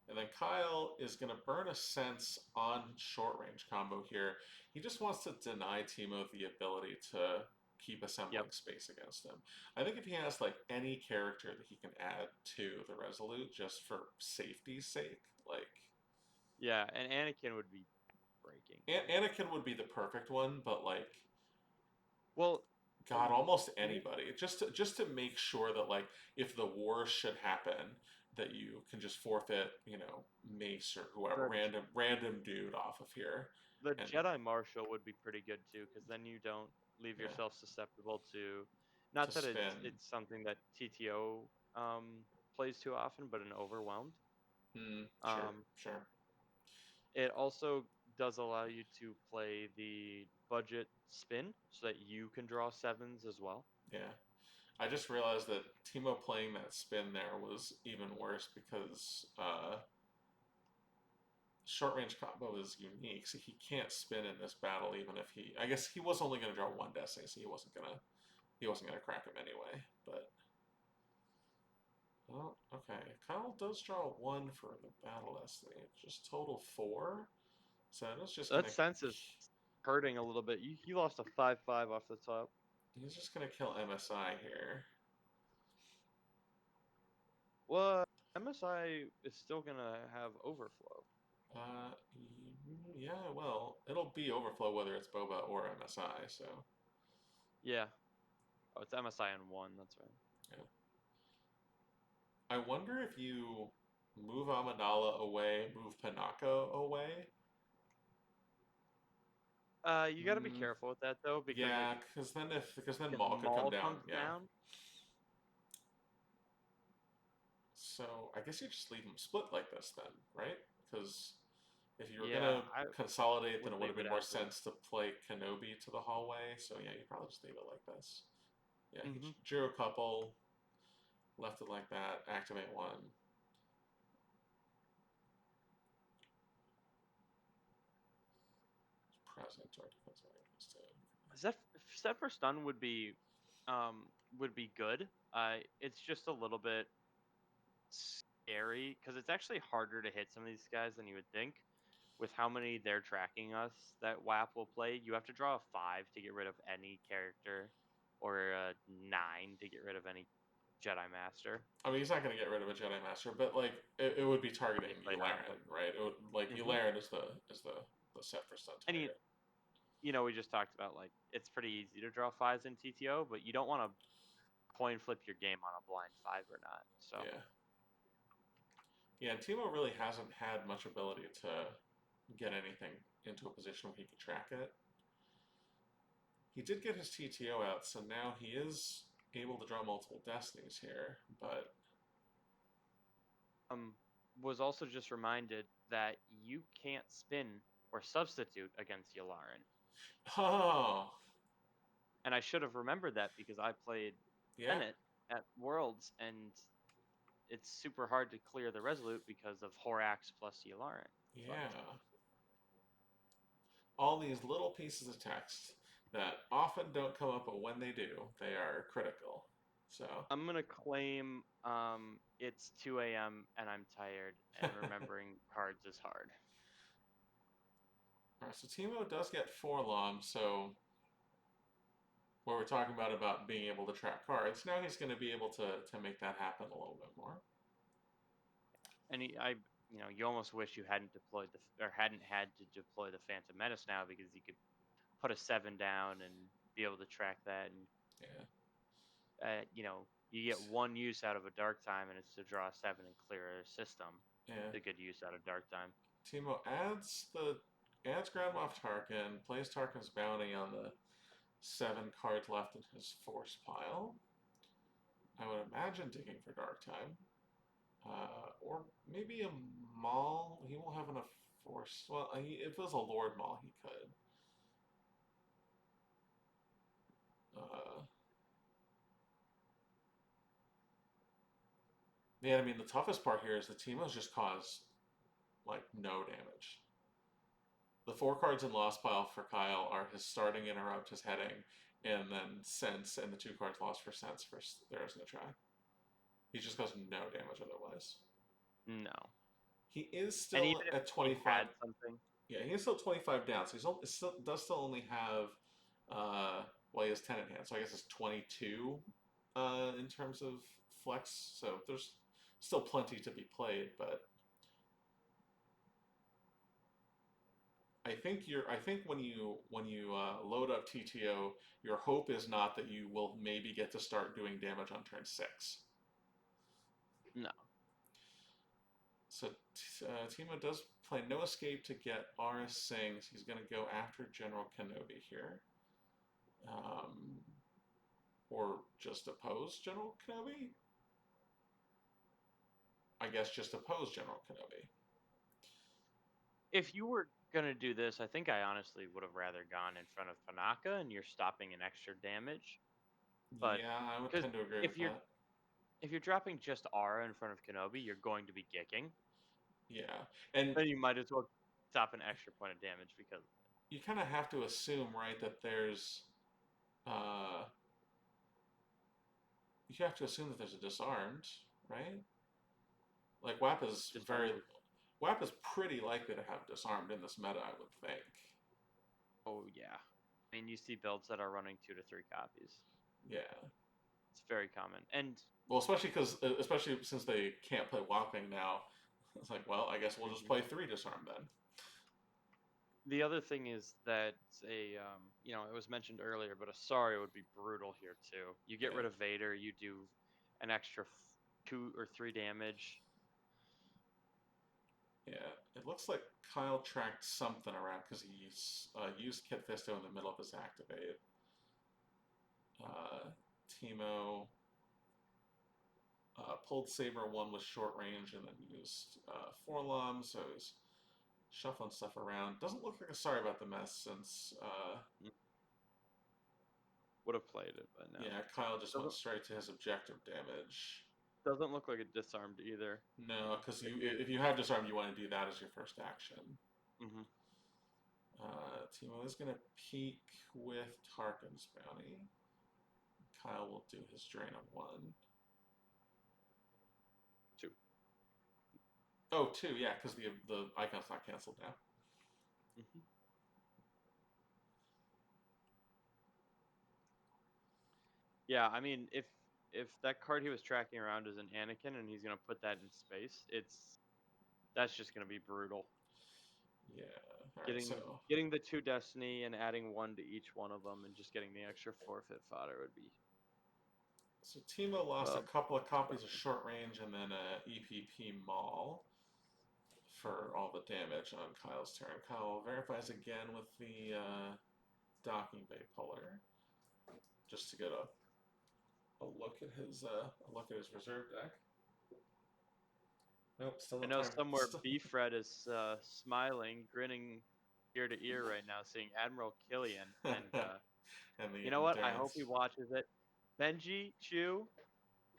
And then Kyle is going to burn a sense on short range combo here. He just wants to deny Timo the ability to keep Yep. assembling space against him. I think if he has like any character that he can add to the Resolute just for safety's sake, like Yeah, and Anakin would be breaking him. Anakin would be the perfect one, but like Well, God, almost you anybody. Just to make sure that like if the war should happen, that you can just forfeit, Mace or whoever, the random dude off of here, the and Jedi Marshal would be pretty good too, because then you don't leave yeah, yourself susceptible to. to Not that spin. it's something that TTO plays too often, but an overwhelmed. Sure, Um, sure, It also does allow you to play the budget spin so that you can draw sevens as well. yeah. I just realized that Timo playing that spin there was even worse because short range combo is unique, so he can't spin in this battle even if he. I guess he was only going to draw one Destiny, so he wasn't gonna crack him anyway. But well, okay. Kyle does draw one for the battle Destiny, just total four. So that's just That gonna sense is hurting a little bit. You lost a 5-5 off the top. he's just gonna kill MSI here. Well, MSI is still gonna have overflow. Uh, yeah, well, it'll be overflow whether it's Boba or MSI. So Yeah. Oh, it's MSI in one. That's right. yeah. I wonder if you move Amidala away, move Panako away. You got to be Mm, careful with that though, because like yeah, because then if Maul could come Maul down. comes Yeah. down, So I guess you just leave them split like this then, right? Because if you were yeah, gonna I consolidate, then would it would leave have it been more as is. sense to play Kenobi to the hallway. So yeah, you probably just leave it like this. Yeah, he Hmm. drew a couple, left it like that, activate one. Present or defensive items too. Set for stun would be good. It's just a little bit scary because it's actually harder to hit some of these guys than you would think. With how many they're tracking us that WAP will play, you have to draw a 5 to get rid of any character, or a 9 to get rid of any Jedi Master. I mean, he's not going to get rid of a Jedi Master, but like it would be They targeting play around Yularen, him. right? Like Hmm. Yularen is the set for stun And target. we just talked about like it's pretty easy to draw 5s in TTO, but you don't want to coin flip your game on a blind 5 or not. So Yeah, yeah. And Timo really hasn't had much ability to get anything into a position where he could track it. He did get his TTO out, so now he is able to draw multiple destinies here, but Um, was also just reminded that you can't spin or substitute against Yularen. Oh, And I should have remembered that because I played yeah, Bennett at Worlds, and it's super hard to clear the Resolute because of Horax plus Yularen. But yeah. All these little pieces of text that often don't come up, but when they do, they are critical. So, I'm gonna claim it's 2 a.m. and I'm tired, and remembering cards is hard. all right, so Timo does get 4 LOM, so what we're talking about being able to track cards, now he's going to be able to make that happen a little bit more. And you almost wish you hadn't deployed or hadn't had to deploy the Phantom Menace now, because you could put a 7 down and be able to track that, and Yeah. you get one use out of a Dark Time, and it's to draw a 7 and clear a system. Yeah. The good use out of Dark Time. Timo adds Grand Moff Tarkin, plays Tarkin's bounty on the 7 cards left in his force pile. I would imagine digging for Dark Time. Or maybe a Maul. He won't have enough force. Well, if it was a Lord Maul, he could. Uh, yeah, I mean, the toughest part here is the Timos just cause, like, no damage. The 4 cards in Lost Pile for Kyle are his starting interrupt, his heading, and then Sense, and the 2 cards lost for Sense for There Is No Try. He just does no damage otherwise. No. He is And still even if at he 25. had something, Yeah, he is still 25 down, so he does still only have. Well, he has 10 in hand, so I guess it's 22 in terms of flex. So there's still plenty to be played, but I think when you load up TTO, your hope is not that you will maybe get to start doing damage on turn 6. no. So Timo does play No Escape to get Aris Sings. He's going to go after General Kenobi here. Or just oppose General Kenobi? I guess just oppose General Kenobi. If you were gonna do this, I think I honestly would have rather gone in front of Panaka, and you're stopping an extra damage. But Yeah, I would because tend to agree if with you're that. if you're dropping just Aura in front of Kenobi, you're going to be gicking. Yeah, and Then you might as well stop an extra point of damage because you kind of have to assume, right, that uh, you have to assume that there's a disarmed, right? Like disarmed is. WAP is pretty likely to have disarmed in this meta, I would think. Oh yeah, I mean you see builds that are running 2 to 3 copies. Yeah. It's very common, and Well, especially since they can't play Whopping now, it's like, well, I guess we'll just Mhm. play 3 disarm then. The other thing is that it was mentioned earlier, but Asari would be brutal here too. You get Yeah. rid of Vader, you do an extra 2 or 3 damage. Yeah, it looks like Kyle tracked something around because he used Kit Fisto in the middle of his activate. Timo pulled Saber 1 with short range and then used 4 LOM, so he's shuffling stuff around. Doesn't look like a sorry about the mess since, Would have played it, but no. yeah, Kyle just went Doesn't straight to his objective damage. doesn't look like it disarmed either. No, because If you, if you have disarm, you want to do that as your first action. hmm Timo is going to peek with Tarkin's bounty. Kyle will do his drain of 1. 2. Oh, 2, yeah, because the icon's not canceled now. hmm Yeah, I mean, if that card he was tracking around is an Anakin and he's gonna put that in space, that's just gonna be brutal. Yeah. All right. Getting So getting the 2 Destiny and adding 1 to each one of them and just getting the extra forfeit fodder would be Timo lost a couple of copies of expensive. short range and then a EPP Maul for all the damage on Kyle's turn. Kyle verifies again with the docking bay puller just to get a look at his reserve deck. Nope, still I no know time. somewhere Beefred is smiling, grinning ear to ear right now, seeing Admiral Killian. And And the you know what? I hope he endurance. watches it. Benji, Chu,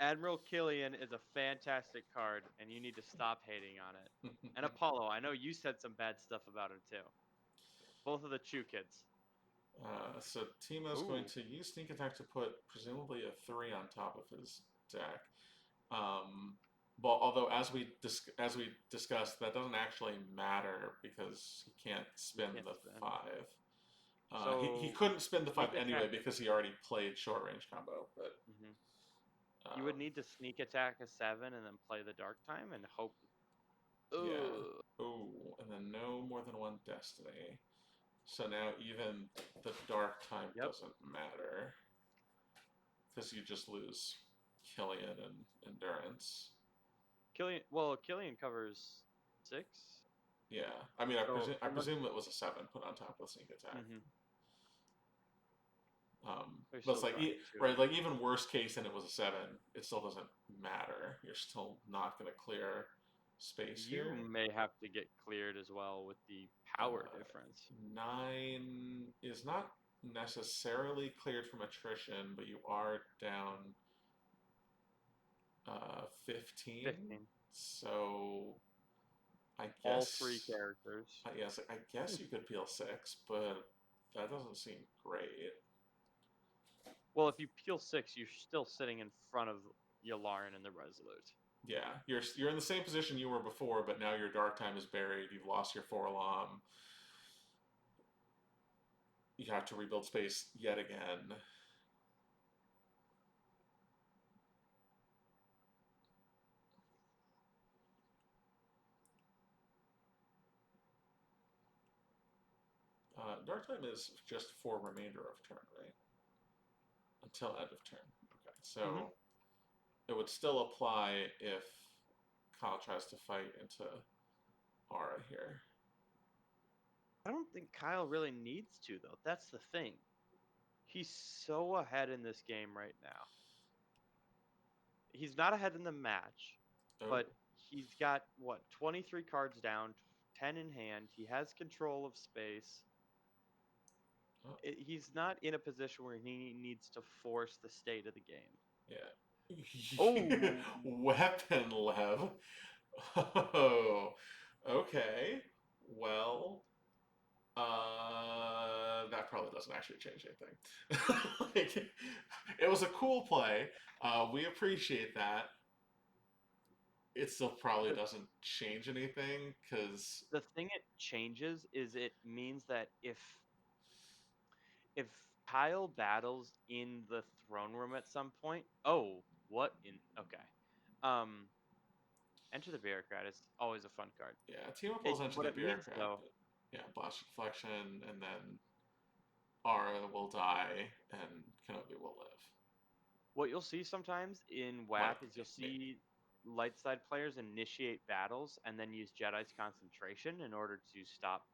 Admiral Killian is a fantastic card, and you need to stop hating on it. And Apollo, I know you said some bad stuff about it too. Both of the Chu kids. So Timo's going Ooh. to use sneak attack to put presumably a 3 on top of his deck. But although as we discussed, that doesn't actually matter because he can't You spin can't the spin. 5. He So couldn't spin the 5 sneak anyway attack it. because he already played short range combo. But Hmm. You would um, need to sneak attack a 7 and then play the dark time and hope. yeah. Ugh. Oh, and then no more than one destiny. So now even the dark time Yep. doesn't matter because you just lose Killian and endurance. Killian covers 6. Yeah, I mean, So I unless. presume it was a 7 put on top of sneak attack. Hmm. They're But it's still like, drawing 2. right, like even worst case and it was a 7, it still doesn't matter. You're still not going to clear space You here. may have to get cleared as well with the power Uh, difference. 9 is not necessarily cleared from attrition, but you are down 15. 15. So I All 3 guess, characters. yes, I guess you could peel 6, but that doesn't seem great. Well, if you peel 6, you're still sitting in front of Yularen and the Resolute. Yeah, you're in the same position you were before, but now your dark time is buried. You've lost your 4 alarm. You have to rebuild space yet again. Dark time is just for remainder of turn, right? Until end of turn. Okay, Hmm. so it would still apply if Kyle tries to fight into Aura here. I don't think Kyle really needs to, though. That's the thing. He's so ahead in this game right now. He's not ahead in the match, Oh, but he's got, what, 23 cards down, 10 in hand. He has control of space. oh He's not in a position where he needs to force the state of the game. yeah. Oh, Weapon Lev. Oh, okay. Well, that probably doesn't actually change anything. Like, it was a cool play. We appreciate that. It still probably the doesn't change anything because the thing it changes is it means that if Kyle battles in the throne room at some point, oh, what in okay. Um Enter the Bureaucrat is always a fun card. yeah, team up pulls into What the it means bureaucrat, though, but yeah, blast deflection, and then Ara will die and Kenobi will live. what you'll see sometimes in Like WAP is you'll see light side players initiate battles and then use Jedi's concentration in order to stop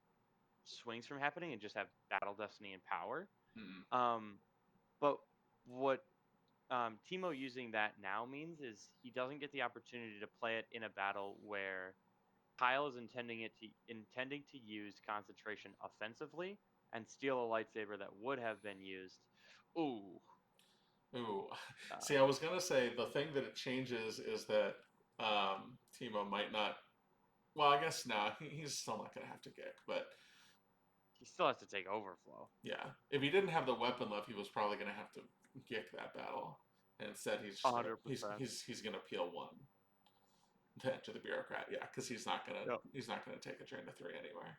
swings from happening and just have battle destiny and power. mm, Um, but what Timo using that now means is he doesn't get the opportunity to play it in a battle where Kyle is intending to use concentration offensively and steal a lightsaber that would have been used. Ooh, ooh, see, uh, I was gonna say the thing that it changes is that Timo might not. Well, I guess no, he's still not gonna have to kick, but he still has to take overflow. yeah, if he didn't have the weapon left, he was probably gonna have to kick that battle. And instead, he's just gonna 100%. he's gonna peel 1 to the bureaucrat. Yeah, because Yep. he's not gonna take a train to 3 anywhere.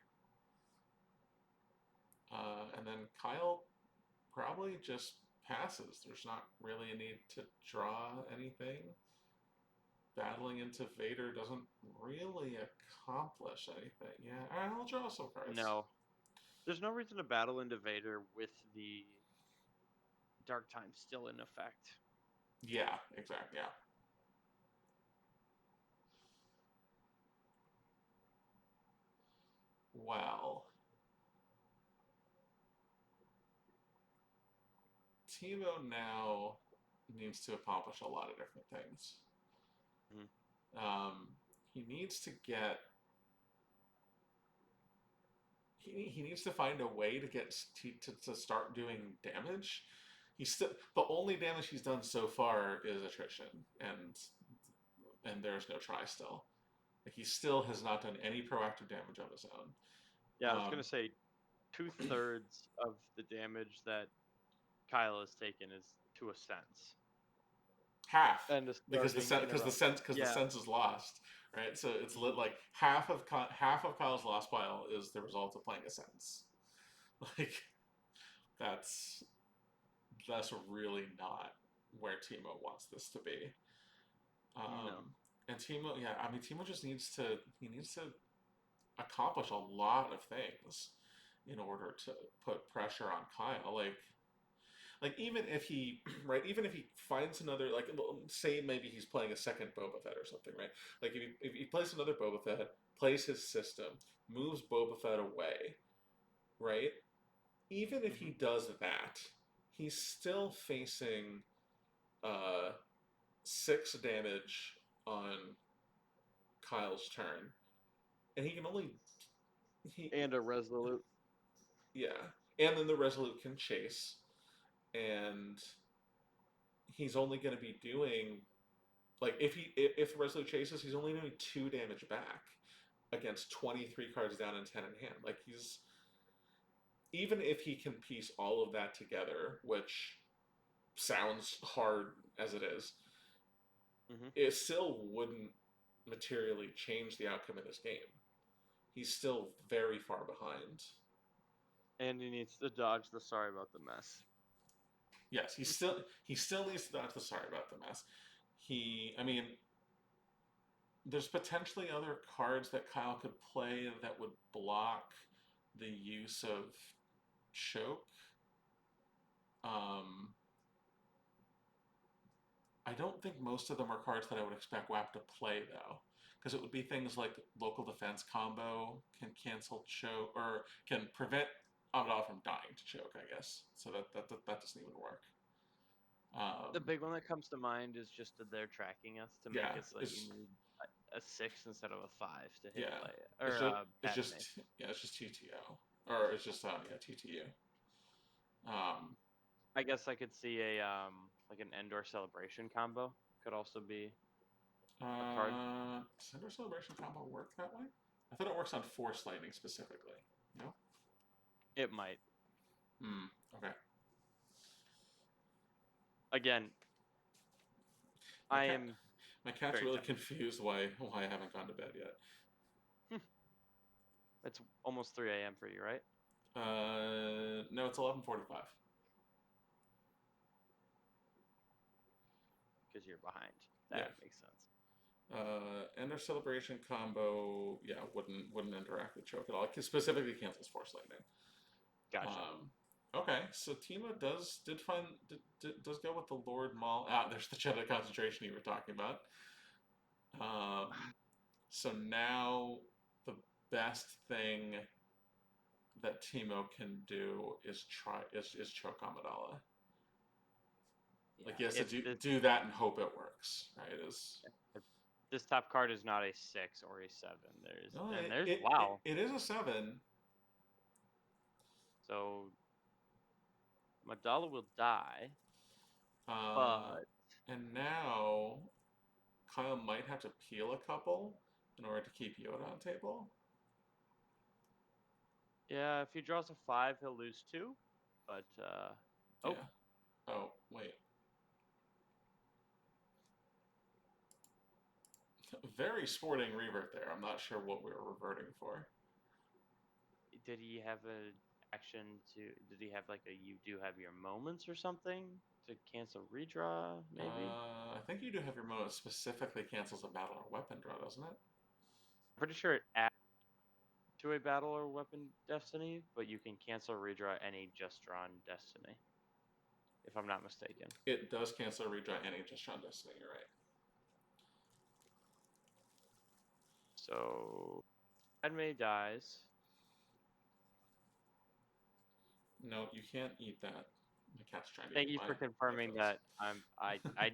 And then Kyle probably just passes. There's not really a need to draw anything. Battling into Vader doesn't really accomplish anything. Yeah, all right, I'll draw some cards. No, there's no reason to battle into Vader with the dark time still in effect. Yeah, exactly. Yeah. Well, Timo now needs to accomplish a lot of different things. Mhm. Um, he needs to get he needs to find a way to get to start doing damage. He's still the only damage he's done so far is attrition, and there's no try still. Like he still has not done any proactive damage on his own. Yeah, I was gonna say 2/3 of the damage that Kyle has taken is to a sense, Half and to because the starting interrupt. the Yeah, sense is lost, right? So it's lit mhm, like half of Kyle's lost pile is the result of playing a sense. Like that's that's really not where Timo wants this to be. no, And Timo, yeah, I mean Timo just needs to he needs to accomplish a lot of things in order to put pressure on Kyle. Like even if he right, even if he finds another like say maybe he's playing a second Boba Fett or something, right? Like if he plays another Boba Fett, plays his system, moves Boba Fett away, right? Even if he hmm does that, he's still facing uh 6 damage on Kyle's turn, and he can only he and a resolute. yeah, and then the Resolute can chase, and he's only going to be doing like if the Resolute chases, he's only doing 2 damage back against 23 cards down and 10 in hand. Like he's even if he can piece all of that together, which sounds hard as it is, hmm it still wouldn't materially change the outcome of this game. He's still very far behind. And he needs to dodge the sorry about the mess. Yes, he still needs to dodge the sorry about the mess. I mean, there's potentially other cards that Kyle could play that would block the use of choke. Um, I don't think most of them are cards that I would expect WAP to play though, because it would be things like local defense combo can cancel choke or can prevent Amidala from dying to choke. I guess so that doesn't even work. The Um, big one that comes to mind is just that they're tracking us to make yeah, it so that you need a 6 instead of a 5 to hit yeah, play or it's Padme. just yeah, it's just TTO or it's just yeah TTU. Um, I guess I could see a like an Endor celebration combo could also be a card. Cinder Celebration combo work that way? I thought it works on Force Lightning specifically. No? It might. Hmm. Okay. Again, My I cat, am my cat's very really tempted. confused why I haven't gone to bed yet. It's almost 3 a.m. for you, right? No, it's 11:45. Because you're behind. Yeah. That makes sense. Ender Celebration combo, yeah, wouldn't interact with choke at all. It specifically cancels Force Lightning. Gotcha. Um, okay, so Tima does go with the Lord Maul. Ah, there's the Jedi concentration you were talking about. So now the best thing that Timo can do is choke Amidala. Like Yeah. he has to If this do that and hope it works, right? Is if this top card is not a 6 or a 7, there's no, and there's wow. it is a 7. So Madala will die, Uh, but and now Kyle might have to peel a couple in order to keep Yoda on table. yeah, if he draws a 5, he'll lose 2. But oh, Yeah. Oh wait. Very sporting revert there. I'm not sure what we were reverting for. did he have a action to? Did he have like a you do have your moments or something to cancel redraw? Maybe. I think you do have your mode specifically cancels a battle or weapon draw, doesn't it? Pretty sure it adds to a battle or weapon destiny, but you can cancel redraw any just drawn destiny, if I'm not mistaken. It does cancel redraw any just on Destiny, you're right. So Padme dies. No, you can't eat that. My cat's trying to Thank eat you for my confirming headphones. that I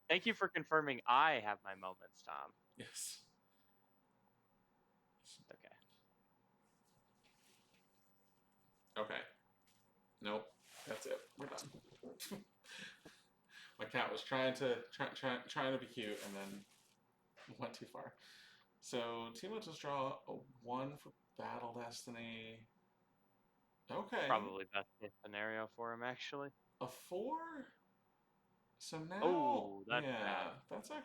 thank you for confirming I have my moments, Tom. Yes. Okay. Nope. That's it. We're done. My cat was trying to be cute and then went too far. So Timo just draw a 1 for Battle Destiny. Okay. Probably best case scenario for him, actually. A 4? So now, Oh, that's bad. yeah, that's an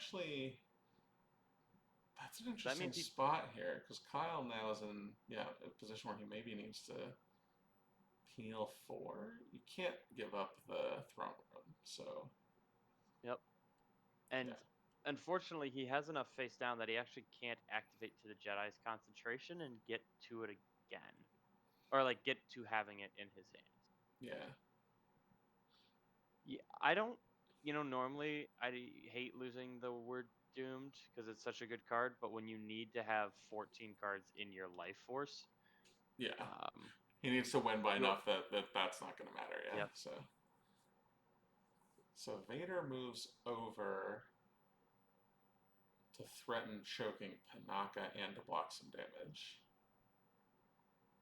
That interesting means he. spot here because Kyle now is in a position where he maybe needs to peel 4. You can't give up the throne room, so Yep. And yeah, unfortunately, he has enough face down that he actually can't activate to the Jedi's concentration and get to it again, or like get to having it in his hands. yeah, Yeah, I don't. Normally I hate losing the word doomed because it's such a good card, but when you need to have 14 cards in your life force, yeah. um, He needs to win by you enough that's not going to matter. Yeah, yep, so Vader moves over to threaten choking Panaka and to block some damage.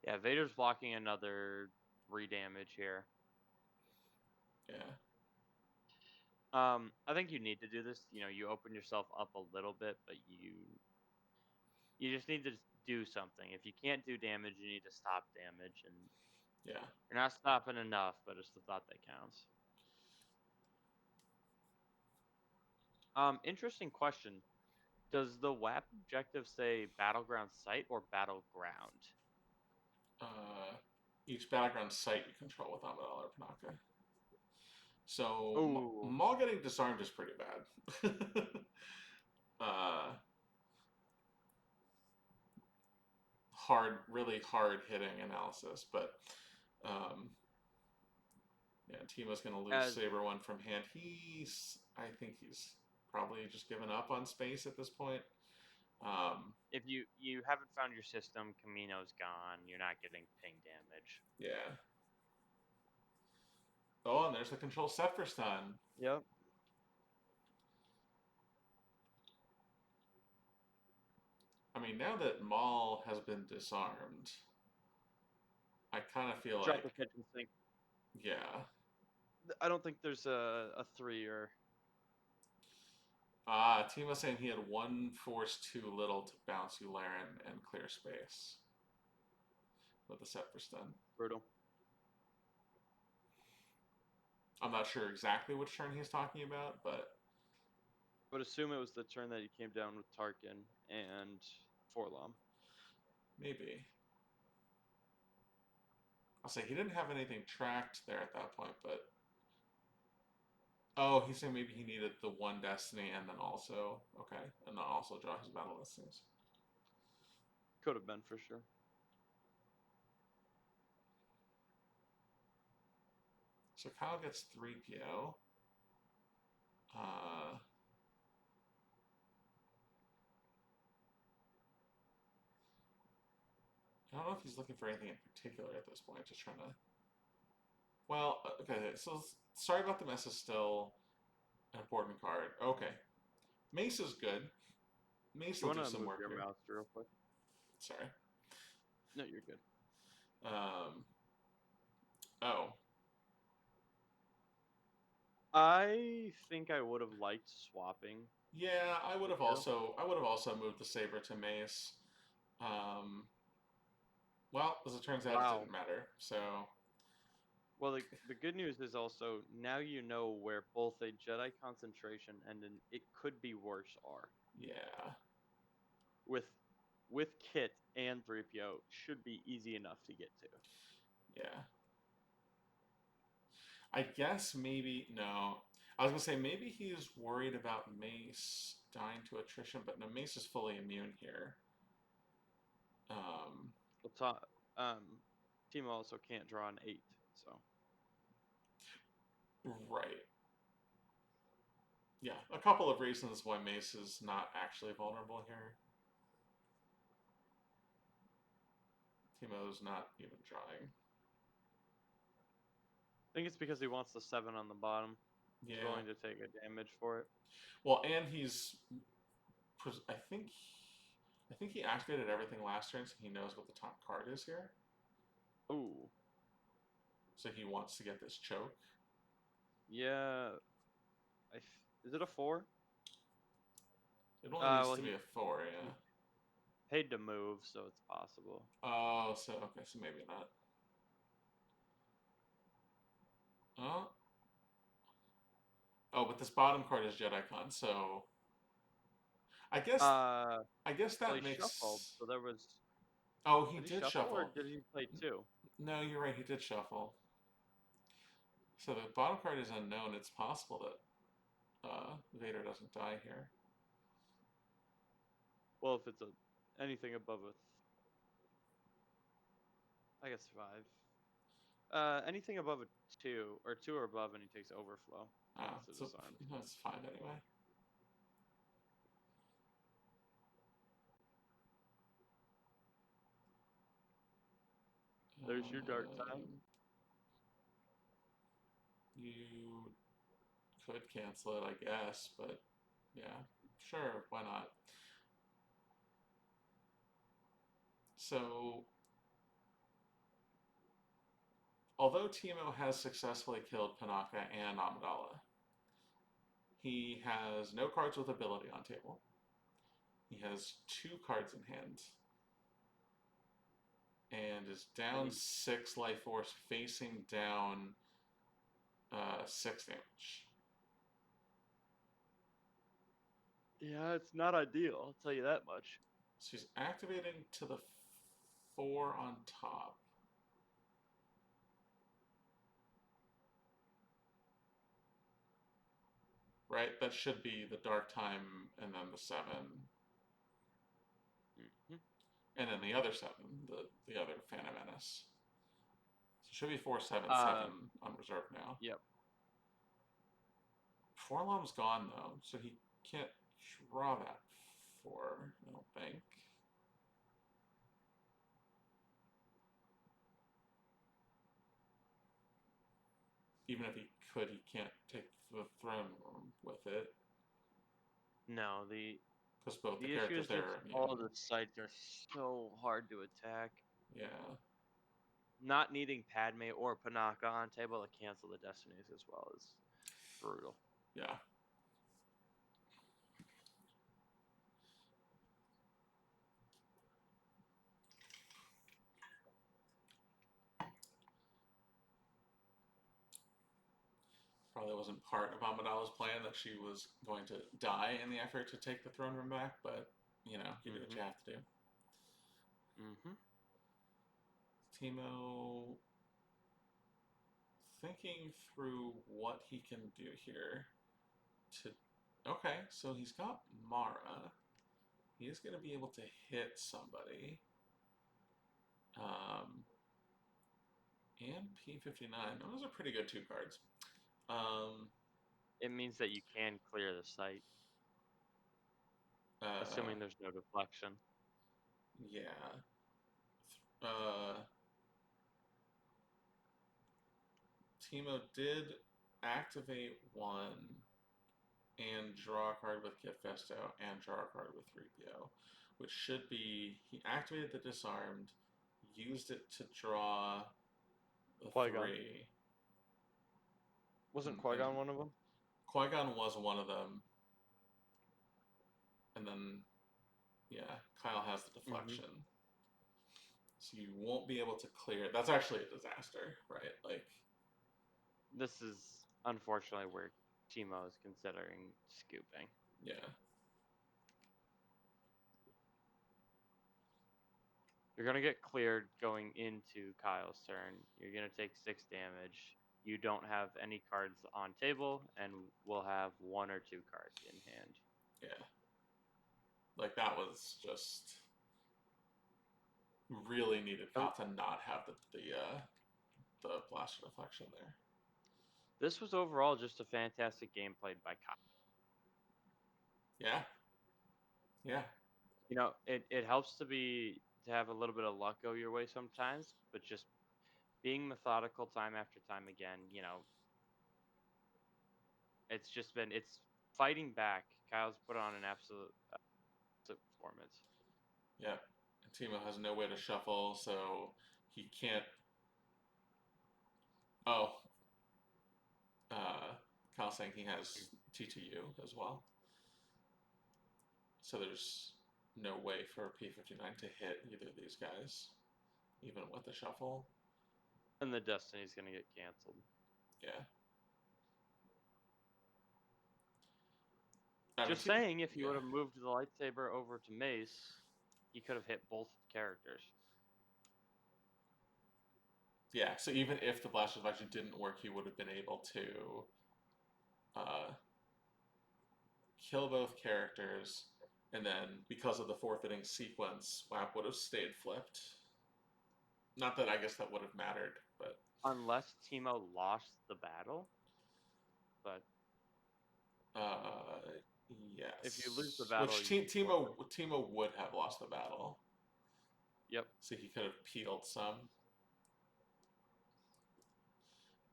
yeah, Vader's blocking another 3 damage here. Yeah, I think you need to do this. You open yourself up a little bit, but you just need to do something. If you can't do damage, you need to stop damage, and yeah. you're not stopping enough, but it's the thought that counts. Interesting question. Does the WAP objective say battleground site or battleground? Uh, each battleground site you control with Amidala or Panaka. So Oh, Maul getting disarmed is pretty bad. uh, really hard hitting analysis, but um, yeah, Timo's gonna lose as Saber one from hand. I think he's probably just given up on space at this point. if you haven't found your system, Camino's gone. You're not getting ping damage. Yeah. Oh, and there's the control set for stun. Yep. I mean, now that Maul has been disarmed, I kind of feel Drop the like, kitchen sink. yeah. I don't think there's a 3 or. Timo saying he had one force too little to bounce Ularen and clear space with the set for stun. Brutal. I'm not sure exactly which turn he's talking about, but But assume it was the turn that he came down with Tarkin and Forlom. maybe. I'll say he didn't have anything tracked there at that point, but oh, he's saying maybe he needed the one destiny and then also and then also draw his battle destinies. Could have been for sure. So Kyle gets 3PO. Uh, I don't know if he's looking for anything in particular at this point. Just trying to. Well, okay. So sorry about the mess is still an important card. Okay, Mace is good. Mace You will want do to some move work your here. mouse real quick? Sorry. No, you're good. Um. Oh. I think I would have liked swapping Yeah, the two. I would have also moved the saber to Mace. Um. Well, as it turns out, it Wow. didn't matter. So Well, the good news is also now you know where both a Jedi concentration and an it could be worse are. yeah, With Kit and 3PO should be easy enough to get to. yeah. I guess maybe no. I was gonna say maybe he's worried about Mace dying to attrition, but no, Mace is fully immune here. Um, Well, Team also can't draw an 8, so right. Yeah, a couple of reasons why Mace is not actually vulnerable here. Timo's not even trying. I think it's because he wants the 7 on the bottom. He's Yeah. willing to take a damage for it. Well, and I think he activated everything last turn, so he knows what the top card is here. Ooh. So he wants to get this choke. Yeah. Is it a 4? It only needs Well, to be a 4, yeah. he paid to move, so it's possible. Oh, so okay, so maybe not. Oh, oh, but this bottom card is JediCon, so I guess I guess Well, he that shuffled, makes. so there was. Oh, he Did he did shuffle or shuffle. did he play 2? No, you're right. He did shuffle. So the bottom card is unknown. It's possible that Vader doesn't die here. Well, if it's anything above I guess 5. Anything above a 2 or 2 or above, and he takes overflow. Ah, That's a so disarmed. that's fine anyway. There's your dark time. You could cancel it, I guess, but yeah, sure, why not? So, although Timo has successfully killed Panaka and Amidala, he has no cards with ability on table. He has 2 cards in hand and is down 6 life force, facing down 6 damage. Yeah, it's not ideal. I'll tell you that much. So he's activating to the 4 on top. Right? That should be the Dark Time and then the 7. Mm-hmm. And then the other 7, the other Phantom Menace. So it should be 4/7/7 on reserve now. Yep. Forlom's gone though, so he can't draw that 4, I don't think. Even if he could, he can't take the throne room with it. No, the Because both the issue characters is there just are all of immune. the sites are so hard to attack. Yeah. Not needing Padme or Panaka on table to cancel the destinies as well is brutal. Yeah. Probably wasn't part of Amidala's plan that she was going to die in the effort to take the throne room back, but you know, you do what you have to do. Mm-hmm. Timo thinking through what he can do here to okay, so he's got Mara. He is going to be able to hit somebody. And P59. Those are pretty good 2 cards. It means that you can clear the site, assuming there's no deflection. Yeah. Timo did activate 1 and draw a card with Kit Festo and draw a card with 3PO, which should be he activated the disarmed, used it to draw the Qui-Gon. 3. Wasn't Qui-Gon one of them? Qui-Gon was one of them. And then, yeah, Kyle has the deflection. So you won't be able to clear. That's actually a disaster, right? Like, this is unfortunately where Timo is considering scooping. Yeah. You're going to get cleared going into Kyle's turn. You're going to take 6 damage. You don't have any cards on table, and will have 1 or 2 cards in hand. Yeah. Like, that was just really needed Kyle to not have the blaster deflection there. This was overall just a fantastic game played by Kyle. Yeah. Yeah. You know, it helps to have a little bit of luck go your way sometimes, but just being methodical time after time again, you know, it's fighting back. Kyle's put on an absolute performance. Yeah. And Timo has no way to shuffle, so he can't Oh, uh, Kyle saying he has TTU as well. So there's no way for P59 to hit either of these guys, even with the shuffle. And the Destiny's gonna get canceled. Yeah. I mean, Just saying, if he would yeah. have moved the lightsaber over to Mace, he could have hit both characters. Yeah, so even if the Blaster's Reflection didn't work, he would have been able to uh, kill both characters, and then because of the forfeiting sequence, WAP would have stayed flipped. Not that I guess that would have mattered, but Unless Teemo lost the battle, but uh, if you lose the yes. battle, Which you forfeit. Timo would have lost the battle, Yep. so he could have peeled some.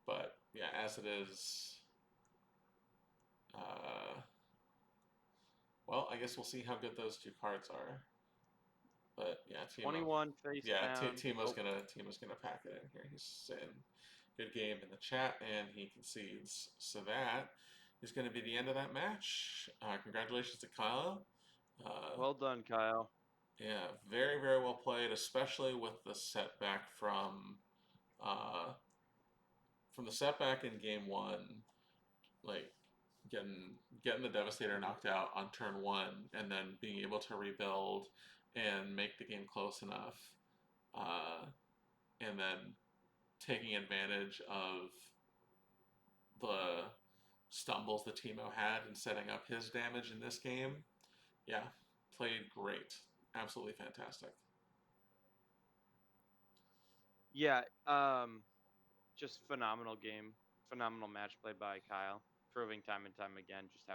But yeah, as it is, uh, well, I guess we'll see how good those two cards are. But yeah, 21 face down. Oh, Timo's gonna pack it in here. He's saying good game in the chat, and he concedes. So that is going to be the end of that match. Congratulations to Kyle. Uh, well done, Kyle. yeah, very very well played, especially with the setback uh, from the setback in game one, like getting the Devastator knocked out on turn one, and then being able to rebuild and make the game close enough, uh, and then taking advantage of the stumbles that Timo had in setting up his damage in this game. Yeah, played great. Absolutely fantastic. Yeah, just phenomenal game, phenomenal match played by Kyle, proving time and time again just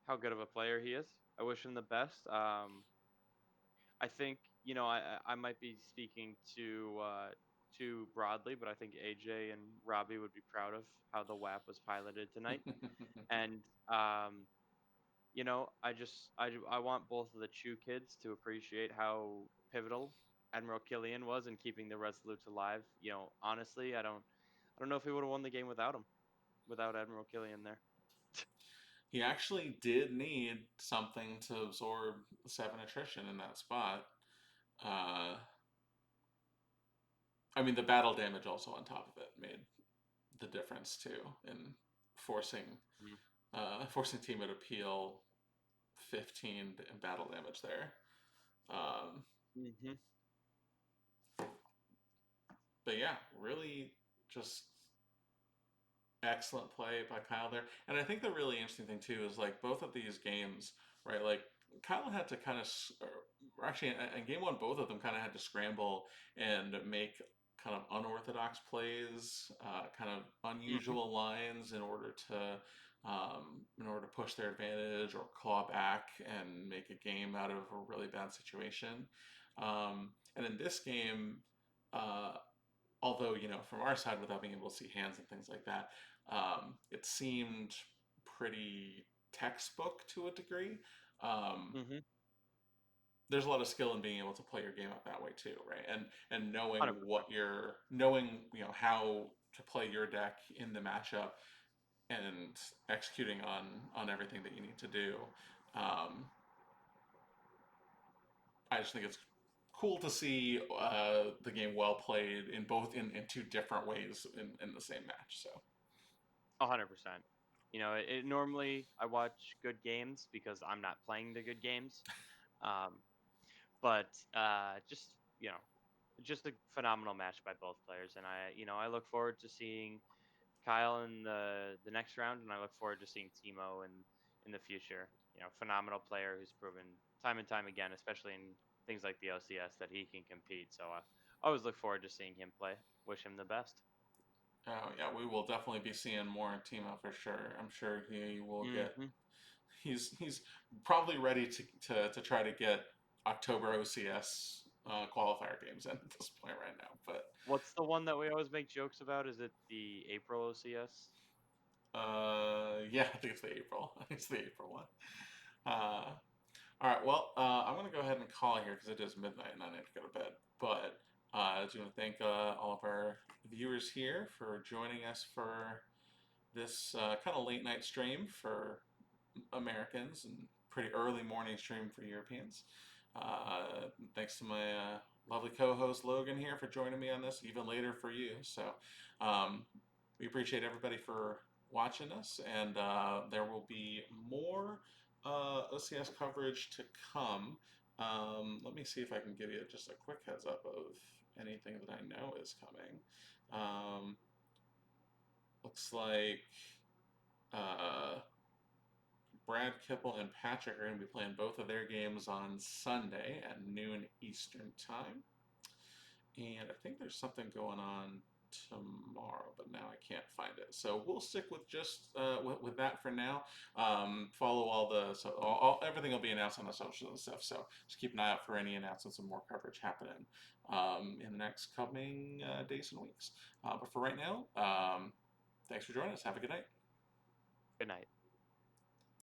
how good of a player he is. I wish him the best. I think I might be speaking too broadly, but I think AJ and Robbie would be proud of how the WAP was piloted tonight. And I want both of the Chew kids to appreciate how pivotal Admiral Killian was in keeping the Resolutes alive. Honestly, I don't know if he would have won the game without him, without Admiral Killian there. He actually did need something to absorb 7 attrition in that spot. Uh, I mean, the battle damage also on top of it made the difference too in forcing Mhm. forcing Timo to peel 15 in battle damage there. Um, Mhm. but yeah, really just excellent play by Kyle there. And I think the really interesting thing too is like both of these games, right? Like Kyle had to kind of, or actually in game one, both of them kind of had to scramble and make kind of unorthodox plays, kind of Mhm. unusual lines in order to push their advantage or claw back and make a game out of a really bad situation. And in this game, uh, although from our side without being able to see hands and things like that, it seemed pretty textbook to a degree. um, Mhm. there's a lot of skill in being able to play your game out that way too, right? And knowing 100%. knowing how to play your deck in the matchup and executing on everything that you need to do. um, I just think it's cool to see the game well played in both in two different ways in the same match. So 100%. Normally I watch good games because I'm not playing the good games. Um, but just a phenomenal match by both players, and I look forward to seeing Kyle in the next round, and I look forward to seeing Timo in the future. Phenomenal player who's proven time and time again, especially in things like the OCS, that he can compete. So I always look forward to seeing him play. Wish him the best. oh yeah, we will definitely be seeing more Timo for sure. I'm sure he will get. Hmm. He's probably ready to try to get October OCS qualifier games in at this point right now. But What's the one that we always make jokes about? Is it the April OCS? yeah, I think it's the April. I think it's the April one. Uh, all right, well, I'm gonna go ahead and call it here because it is midnight and I need to go to bed. But I just want to thank all of our viewers here for joining us for this kind of late night stream for Americans and pretty early morning stream for Europeans. Thanks to my lovely co-host Logan here for joining me on this, even later for you. So um, we appreciate everybody for watching us, and there will be more OCS coverage to come. Let me see if I can give you just a quick heads up of anything that I know is coming. Looks like uh, Brad Kipple and Patrick are going to be playing both of their games on Sunday at noon Eastern time. And I think there's something going on tomorrow, but now I can't find it. So we'll stick with just with that for now. Follow all the everything will be announced on the socials and stuff. So just keep an eye out for any announcements and more coverage happening in the next coming days and weeks. But for right now, thanks for joining us. Have a good night. Good night.